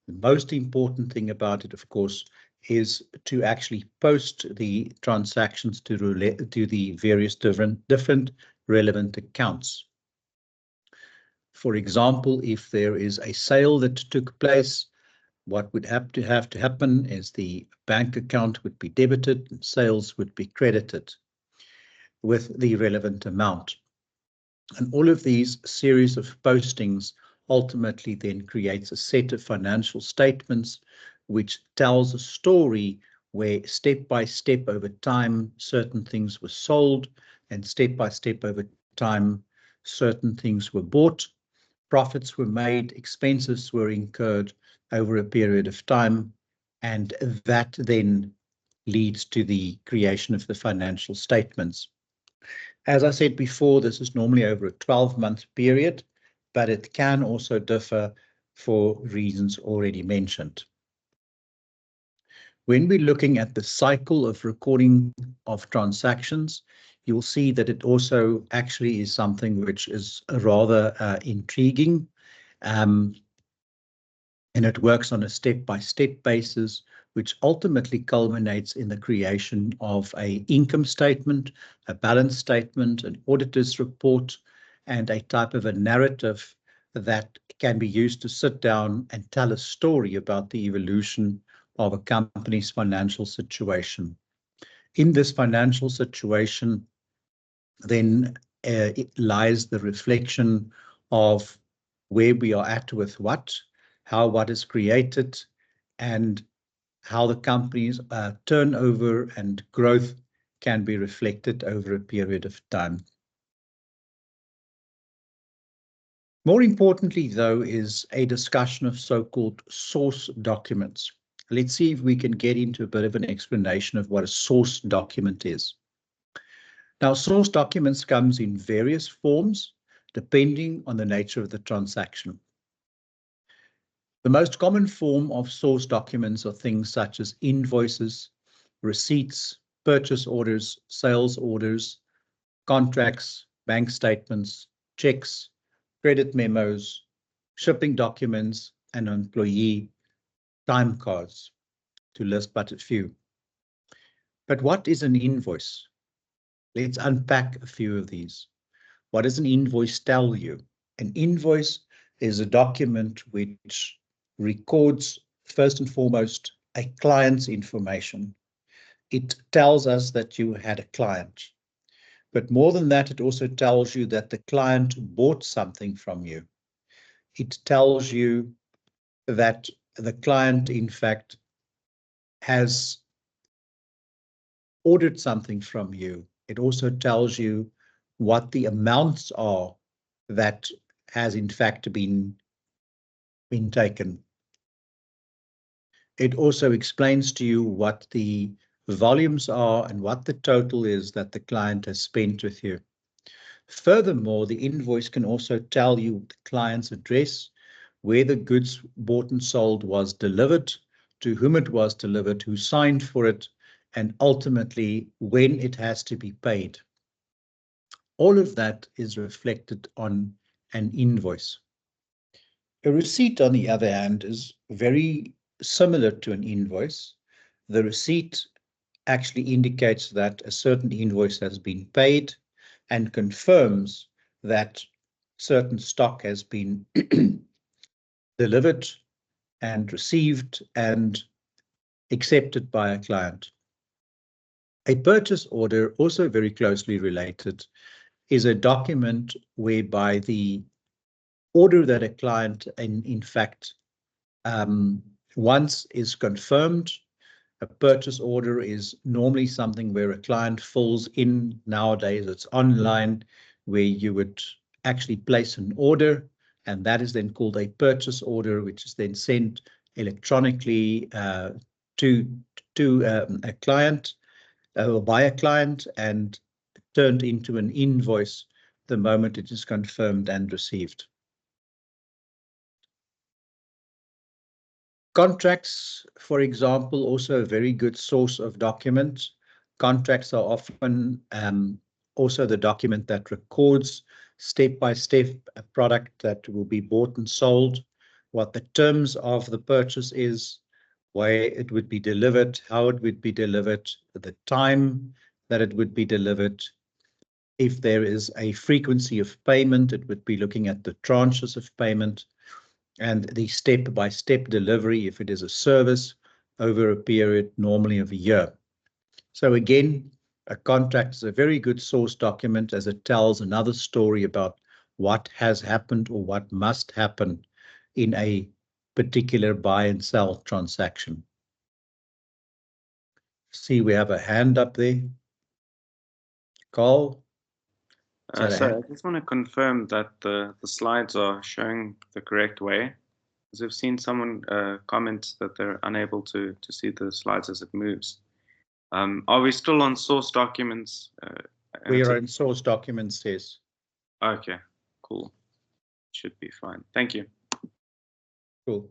the most important thing about it, of course, is to actually post the transactions to the various different relevant accounts. For example, if there is a sale that took place, what would have to happen is the bank account would be debited and sales would be credited with the relevant amount. And all of these series of postings ultimately then creates a set of financial statements which tells a story where step by step over time certain things were sold, and step by step over time certain things were bought, profits were made, expenses were incurred over a period of time, and that then leads to the creation of the financial statements. As I said before, this is normally over a 12-month period, but it can also differ for reasons already mentioned. When we're looking at the cycle of recording of transactions, you'll see that it also actually is something which is rather intriguing, and it works on a step-by-step basis, which ultimately culminates in the creation of an income statement, a balance statement, an auditor's report, and a type of a narrative that can be used to sit down and tell a story about the evolution of a company's financial situation. In this financial situation, then it lies the reflection of where we are at with what, how what is created, and how the company's turnover and growth can be reflected over a period of time. More importantly, though, is a discussion of so-called source documents. Let's see if we can get into a bit of an explanation of what a source document is. Now, source documents comes in various forms, depending on the nature of the transaction. The most common form of source documents are things such as invoices, receipts, purchase orders, sales orders, contracts, bank statements, checks, credit memos, shipping documents, and employee time cards, to list but a few. But what is an invoice? Let's unpack a few of these. What does an invoice tell you? An invoice is a document which records, first and foremost, a client's information. It tells us that you had a client. But more than that, it also tells you that the client bought something from you. It tells you that the client, in fact, has ordered something from you. It also tells you what the amounts are that has, in fact, been taken. It also explains to you what the volumes are and what the total is that the client has spent with you. Furthermore, the invoice can also tell you the client's address, where the goods bought and sold was delivered, to whom it was delivered, who signed for it, and ultimately when it has to be paid. All of that is reflected on an invoice. A receipt, on the other hand, is very similar to an invoice. The receipt actually indicates that a certain invoice has been paid and confirms that certain stock has been delivered and received, and accepted by a client. A purchase order, also very closely related, is a document whereby the order that a client in fact once is confirmed. A purchase order is normally something where a client fills in. Nowadays it's online, where you would actually place an order, and that is then called a purchase order, which is then sent electronically to a client or by a client and turned into an invoice the moment it is confirmed and received. Contracts, for example, also a very good source of documents. Contracts are often also the document that records step by step a product that will be bought and sold, what the terms of the purchase is, where it would be delivered, how it would be delivered, the time that it would be delivered. If there is a frequency of payment, it would be looking at the tranches of payment, and the step-by-step delivery if it is a service over a period normally of a year. So again, a contract is a very good source document as it tells another story about what has happened or what must happen in a particular buy and sell transaction. See, we have a hand up there. Carl? So I just want to confirm that the slides are showing the correct way. Because I've seen someone comment that they're unable to see the slides as it moves. Are we still on source documents? We are in source documents, yes. Okay, cool. Should be fine. Thank you. Cool.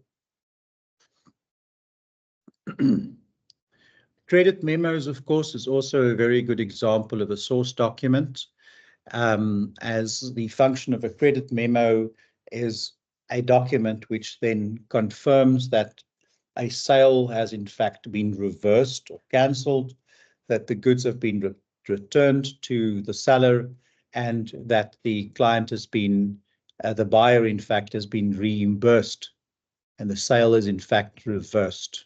Credit memos, of course, is also a very good example of a source document, as the function of a credit memo is a document which then confirms that a sale has in fact been reversed or cancelled, that the goods have been returned to the seller, and that the client has been, the buyer in fact has been reimbursed, and the sale is in fact reversed.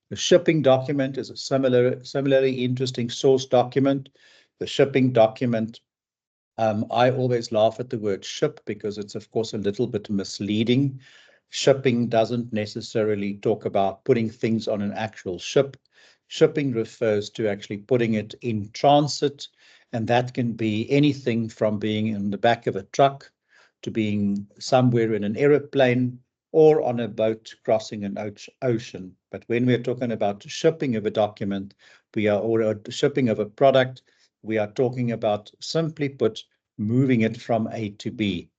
The shipping document is a similarly interesting source document. The shipping document, I always laugh at the word ship because it's of course a little bit misleading. Shipping doesn't necessarily talk about putting things on an actual ship. Shipping refers to actually putting it in transit, and that can be anything from being in the back of a truck to being somewhere in an aeroplane or on a boat crossing an ocean. But when we're talking about shipping of a document, or shipping of a product, we are talking about, simply put, moving it from A to B.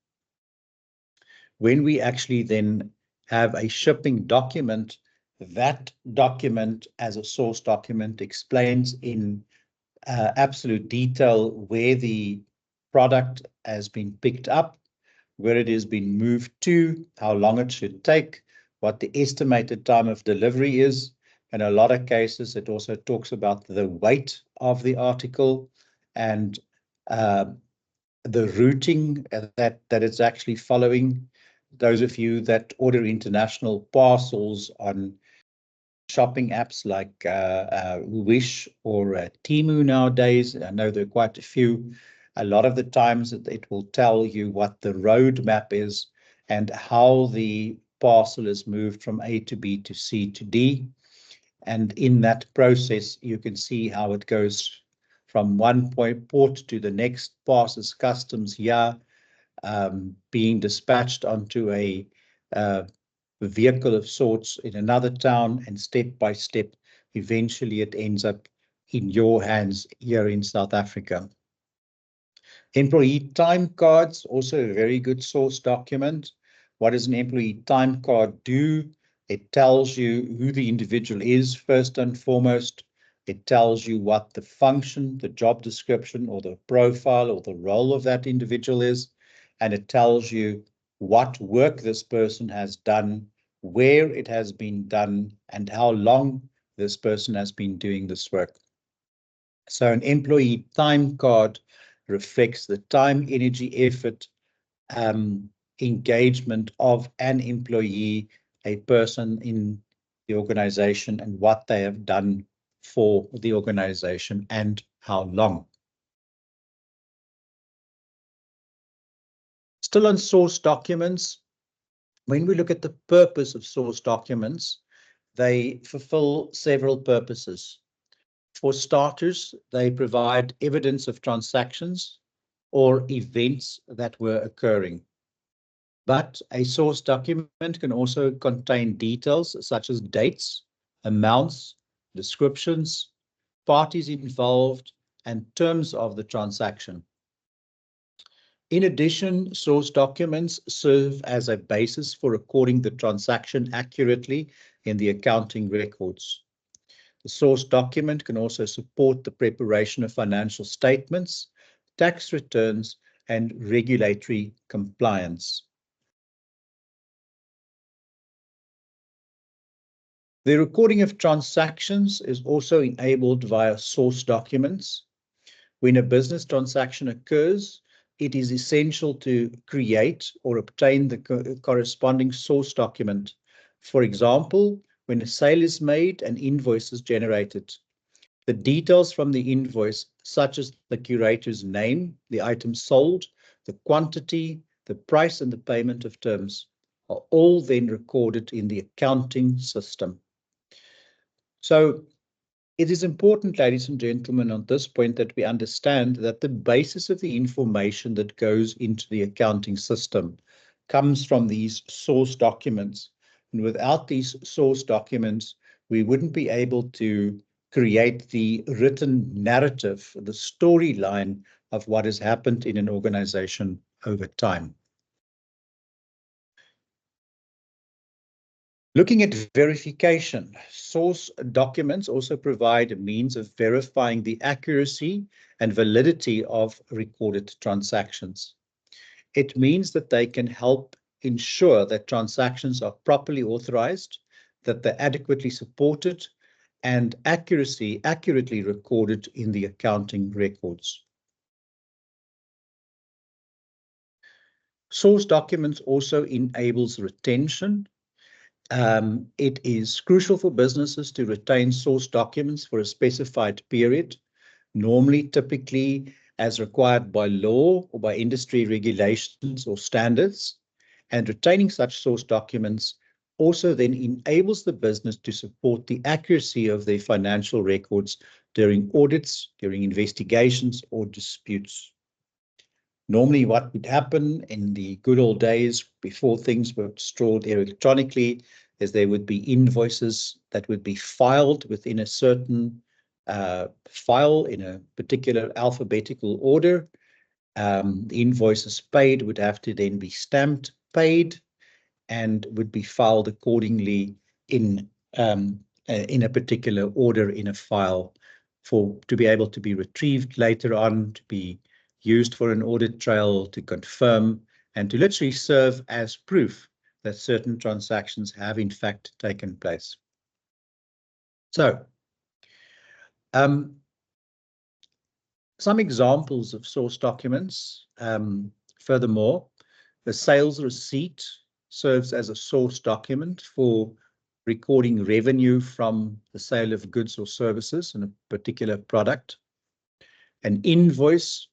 When we actually then have a shipping document, that document as a source document explains in absolute detail where the product has been picked up, where it has been moved to, how long it should take, what the estimated time of delivery is. In a lot of cases, it also talks about the weight of the article and the routing that it's actually following. Those of you that order international parcels on shopping apps like Wish or Temu nowadays, I know there are quite a few. A lot of the times it will tell you what the road map is and how the parcel is moved from A to B to C to D. And in that process, you can see how it goes from one port to the next, passes customs here, being dispatched onto a vehicle of sorts in another town, and step by step, eventually it ends up in your hands here in South Africa. Employee time cards, also a very good source document. What does an employee time card do? It tells you who the individual is first and foremost. It tells you what the function, the job description, or the profile or the role of that individual is. And it tells you what work this person has done, where it has been done, and how long this person has been doing this work. So an employee time card reflects the time, energy, effort, engagement of an employee, a person the organization and what they have done for the organization and how long. Still on source documents, when we look at the purpose of source documents, they fulfill several purposes. For starters, they provide evidence of transactions or events that were occurring. But a source document can also contain details such as dates, amounts, descriptions, parties involved, and terms of the transaction. In addition, source documents serve as a basis for recording the transaction accurately in the accounting records. The source document can also support the preparation of financial statements, tax returns, and regulatory compliance. The recording of transactions is also enabled via source documents. When a business transaction occurs, it is essential to create or obtain the corresponding source document. For example, when a sale is made, an invoice is generated. The details from the invoice, such as the curator's name, the item sold, the quantity, the price, and the payment of terms, are all then recorded in the accounting system. So it is important, ladies and gentlemen, on this point that we understand that the basis of the information that goes into the accounting system comes from these source documents. And without these source documents, we wouldn't be able to create the written narrative, the storyline of what has happened in an organization over time. Looking at verification, source documents also provide a means of verifying the accuracy and validity of recorded transactions. It means that they can help ensure that transactions are properly authorized, that they're adequately supported, and accurately recorded in the accounting records. Source documents also enables retention. It is crucial for businesses to retain source documents for a specified period, typically as required by law or by industry regulations or standards. And retaining such source documents also then enables the business to support the accuracy of their financial records during audits, during investigations, or disputes. Normally, what would happen in the good old days before things were stored electronically is there would be invoices that would be filed within a certain file in a particular alphabetical order. The invoices paid would have to then be stamped paid and would be filed accordingly in a particular order in a file to be able to be retrieved later on, to be used for an audit trail, to confirm, and to literally serve as proof that certain transactions have in fact taken place. So, some examples of source documents. Furthermore, the sales receipt serves as a source document for recording revenue from the sale of goods or services in a particular product. An invoice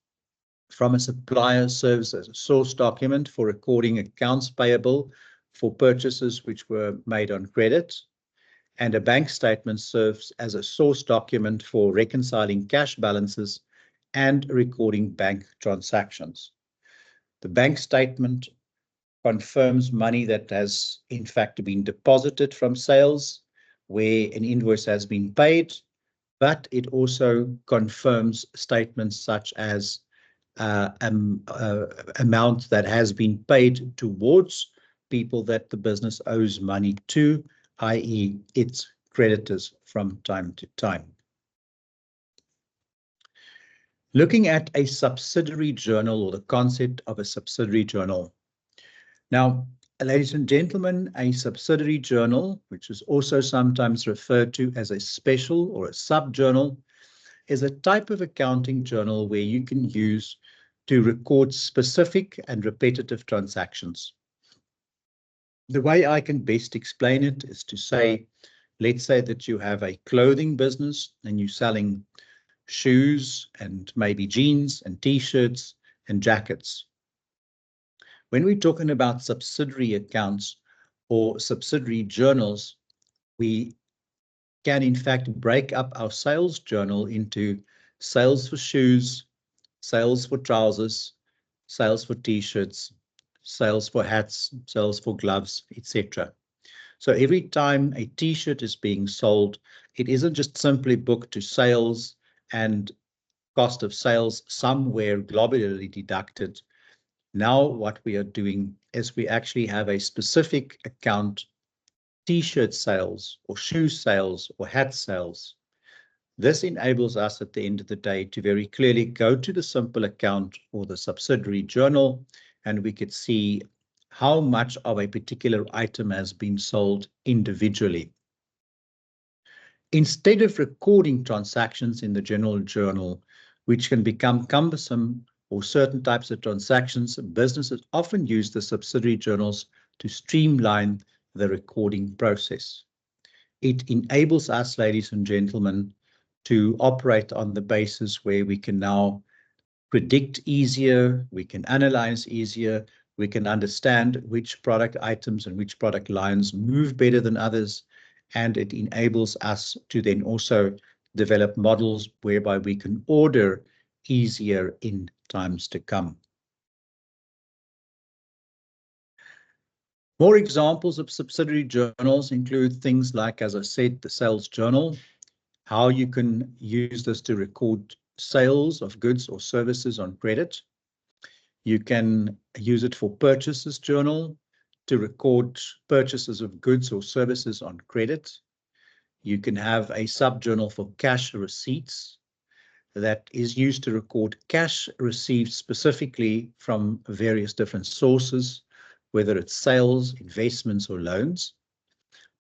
from a supplier serves as a source document for recording accounts payable for purchases which were made on credit. And a bank statement serves as a source document for reconciling cash balances and recording bank transactions. The bank statement confirms money that has in fact been deposited from sales where an invoice has been paid, but it also confirms statements such as amount that has been paid towards people that the business owes money to, i.e. its creditors from time to time. Looking at a subsidiary journal, or the concept of a subsidiary journal. Now, ladies and gentlemen, a subsidiary journal, which is also sometimes referred to as a special or a sub-journal, is a type of accounting journal where you can use to record specific and repetitive transactions. The way I can best explain it is to say Let's say that you have a clothing business and you're selling shoes and maybe jeans and t-shirts and jackets. When we're talking about subsidiary accounts or subsidiary journals, we can in fact break up our sales journal into sales for shoes, sales for trousers, sales for t-shirts, sales for hats, sales for gloves, etc. So every time a t-shirt is being sold, it isn't just simply booked to sales and cost of sales somewhere globally deducted. Now what we are doing is we actually have a specific account, t-shirt sales or shoe sales or hat sales. This enables us at the end of the day to very clearly go to the simple account or the subsidiary journal, and we could see how much of a particular item has been sold individually. Instead of recording transactions in the general journal, which can become cumbersome, or certain types of transactions, businesses often use the subsidiary journals to streamline the recording process. It enables us, ladies and gentlemen, to operate on the basis where we can now predict easier, we can analyze easier, we can understand which product items and which product lines move better than others, and it enables us to then also develop models whereby we can order easier in times to come. More examples of subsidiary journals include things like, as I said, the sales journal, how you can use this to record sales of goods or services on credit. You can use it for purchases journal to record purchases of goods or services on credit. You can have a sub-journal for cash receipts that is used to record cash received specifically from various different sources, whether it's sales, investments, or loans.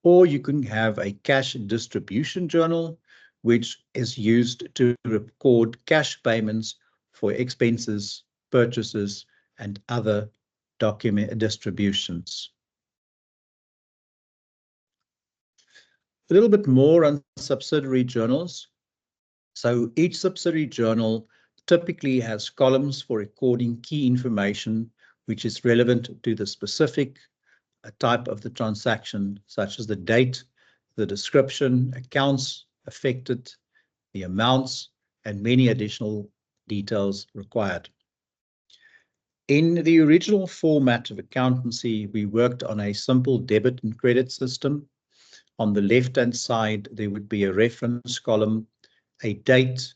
Or you can have a cash distribution journal, which is used to record cash payments for expenses, purchases, and other document distributions. A little bit more on subsidiary journals. So each subsidiary journal typically has columns for recording key information which is relevant to the specific type of the transaction, such as the date, the description, accounts affected, the amounts, and many additional details required. In the original format of accountancy, we worked on a simple debit and credit system. On the left-hand side, there would be a reference column, a date,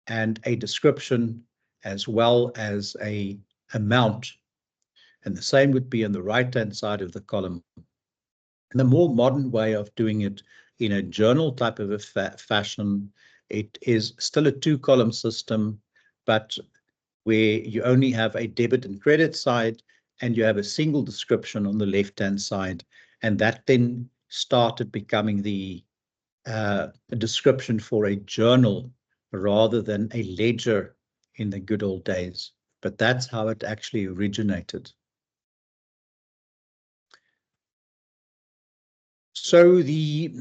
and a description, as well as an amount. And the same would be on the right-hand side of the column. And the more modern way of doing it in a journal type of a fashion, it is still a two-column system, but where you only have a debit and credit side, and you have a single description on the left-hand side. And that then started becoming the description for a journal rather than a ledger in the good old days. But that's how it actually originated. So the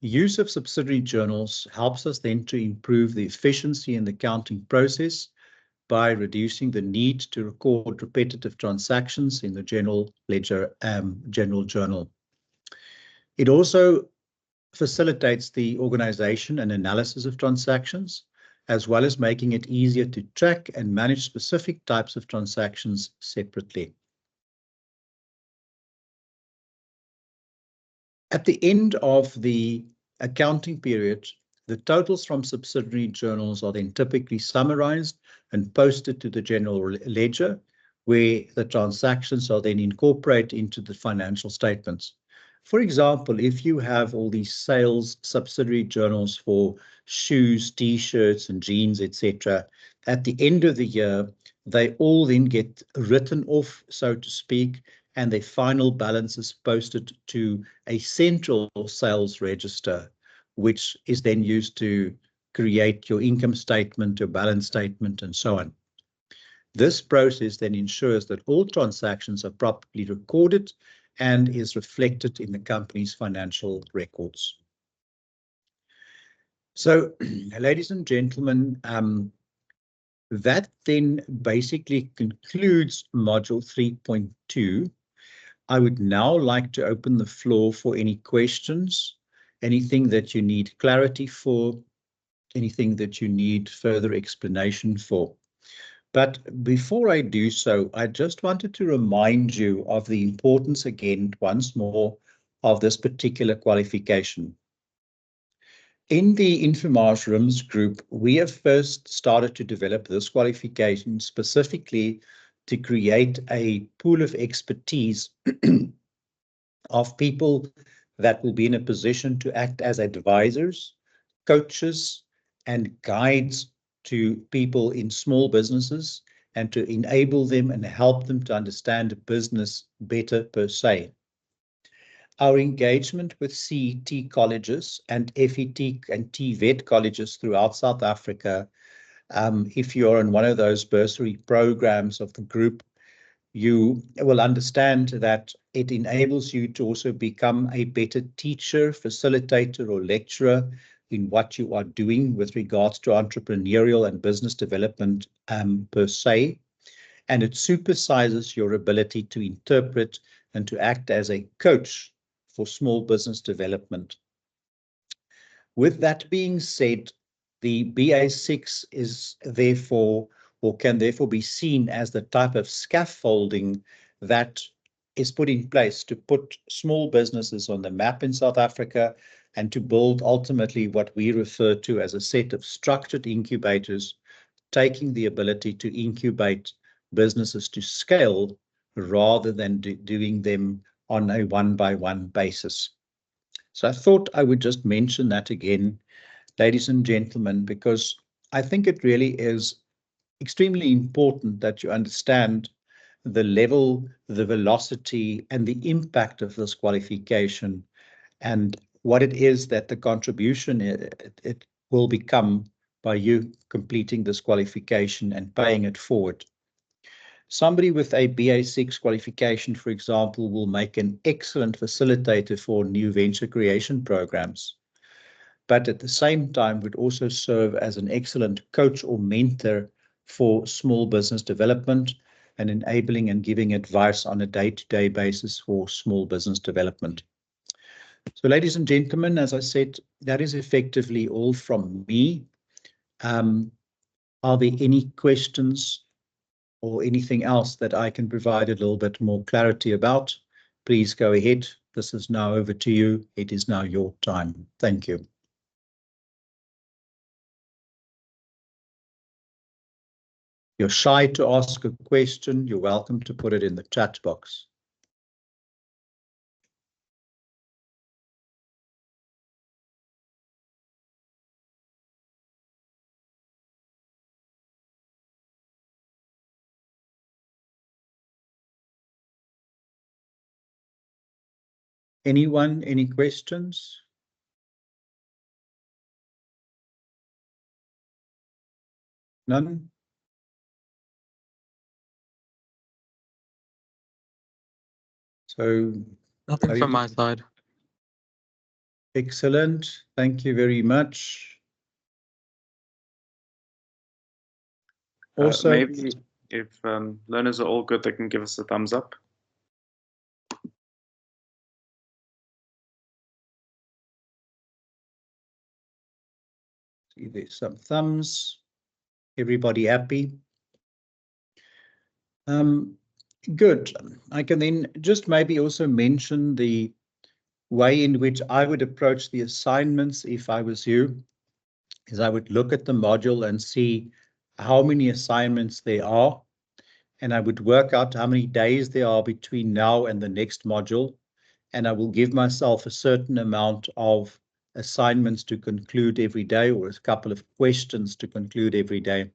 use of subsidiary journals helps us then to improve the efficiency in the accounting process by reducing the need to record repetitive transactions in the general ledger, general journal. It also facilitates the organization and analysis of transactions, as well as making it easier to track and manage specific types of transactions separately. At the end of the accounting period, the totals from subsidiary journals are then typically summarized and posted to the general ledger, where the transactions are then incorporated into the financial statements. For example, if you have all these sales subsidiary journals for shoes, t-shirts, and jeans, etc., at the end of the year, they all then get written off, so to speak, and their final balance is posted to a central sales register, which is then used to create your income statement, your balance statement, and so on. This process then ensures that all transactions are properly recorded and is reflected in the company's financial records. So, ladies and gentlemen, that then basically concludes module 3.2. I would now like to open the floor for any questions, anything that you need clarity for, anything that you need further explanation for. But before I do so, I just wanted to remind you of the importance again, once more, of this particular qualification. In the Infomage RIMS group, we have first started to develop this qualification specifically to create a pool of expertise of people that will be in a position to act as advisors, coaches, and guides to people in small businesses and to enable them and help them to understand business better per se. Our engagement with CET colleges and FET and TVET colleges throughout South Africa, if you're in one of those bursary programs of the group, you will understand that it enables you to also become a better teacher, facilitator, or lecturer in what you are doing with regards to entrepreneurial and business development per se. And it supersizes your ability to interpret and to act as a coach for small business development. With that being said, the BA6 is therefore, or can therefore be seen as the type of scaffolding that is put in place to put small businesses on the map in South Africa and to build ultimately what we refer to as a set of structured incubators, taking the ability to incubate businesses to scale rather than doing them on a one-by-one basis. So I thought I would just mention that again, ladies and gentlemen, because I think it really is extremely important that you understand the level, the velocity, and the impact of this qualification and what it is that the contribution it will become by you completing this qualification and paying it forward. Somebody with a BA6 qualification, for example, will make an excellent facilitator for new venture creation programs, but at the same time would also serve as an excellent coach or mentor for small business development and enabling and giving advice on a day-to-day basis for small business development. So, ladies and gentlemen, as I said, that is effectively all from me. Are there any questions or anything else that I can provide a little bit more clarity about? Please go ahead. This is now over to you. It is now your time. Thank you. You're shy to ask a question, you're welcome to put it in the chat box. Anyone, any questions? None? So Nothing from my side. Excellent. Thank you very much. Also, maybe if learners are all good, they can give us a thumbs up. see there's some thumbs. Everybody happy? Good. I can then just maybe also mention the way in which I would approach the assignments if I was you, is I would look at the module and see how many assignments there are, and I would work out how many days there are between now and the next module, and I will give myself a certain amount of assignments to conclude every day, or a couple of questions to conclude every day.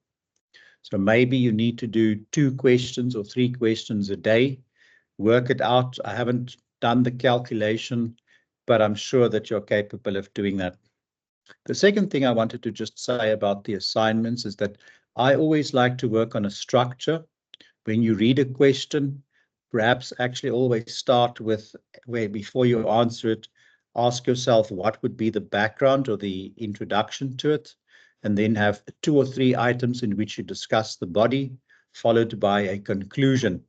So maybe you need to do 2 questions or 3 questions a day. Work it out. I haven't done the calculation, but I'm sure that you're capable of doing that. The second thing I wanted to just say about the assignments is that I always like to work on a structure. When you read a question, perhaps actually always start with where before you answer it, ask yourself what would be the background or the introduction to it, and then have 2 or 3 items in which you discuss the body, followed by a conclusion.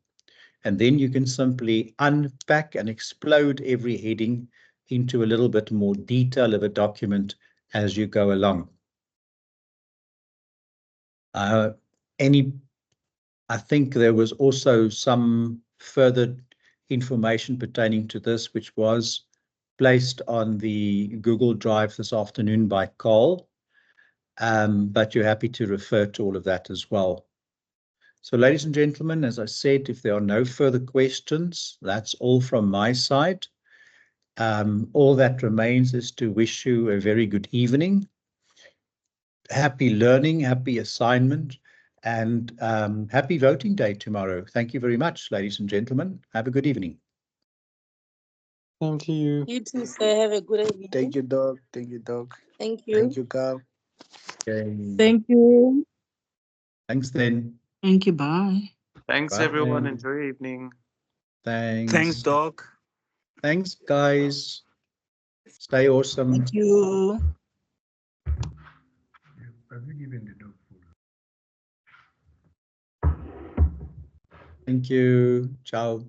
And then you can simply unpack and explode every heading into a little bit more detail of a document as you go along. I think there was also some further information pertaining to this, which was placed on the Google Drive this afternoon by Carl, but you're happy to refer to all of that as well. So, ladies and gentlemen, as I said, if there are no further questions, that's all from my side. All that remains is to wish you a very good evening, happy learning, happy assignment, and happy voting day tomorrow. Thank you very much, ladies and gentlemen. Have a good evening. Thank you. You too, sir. Have a good evening. Thank you, Doc. Thank you, Doc. Thank you. Thank you, Carl. Okay. Thank you. Thanks then. Thank you. Bye. Thanks, Bye. everyone. Enjoy your evening. Thanks. Thanks, Doc. Thanks, guys. Stay awesome. Thank you. Have you given the dog food? Thank you. Ciao.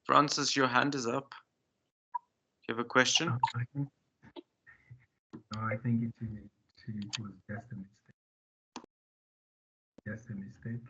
Francis, your hand is up. Do you have a question? I think it was just a mistake. Just a mistake.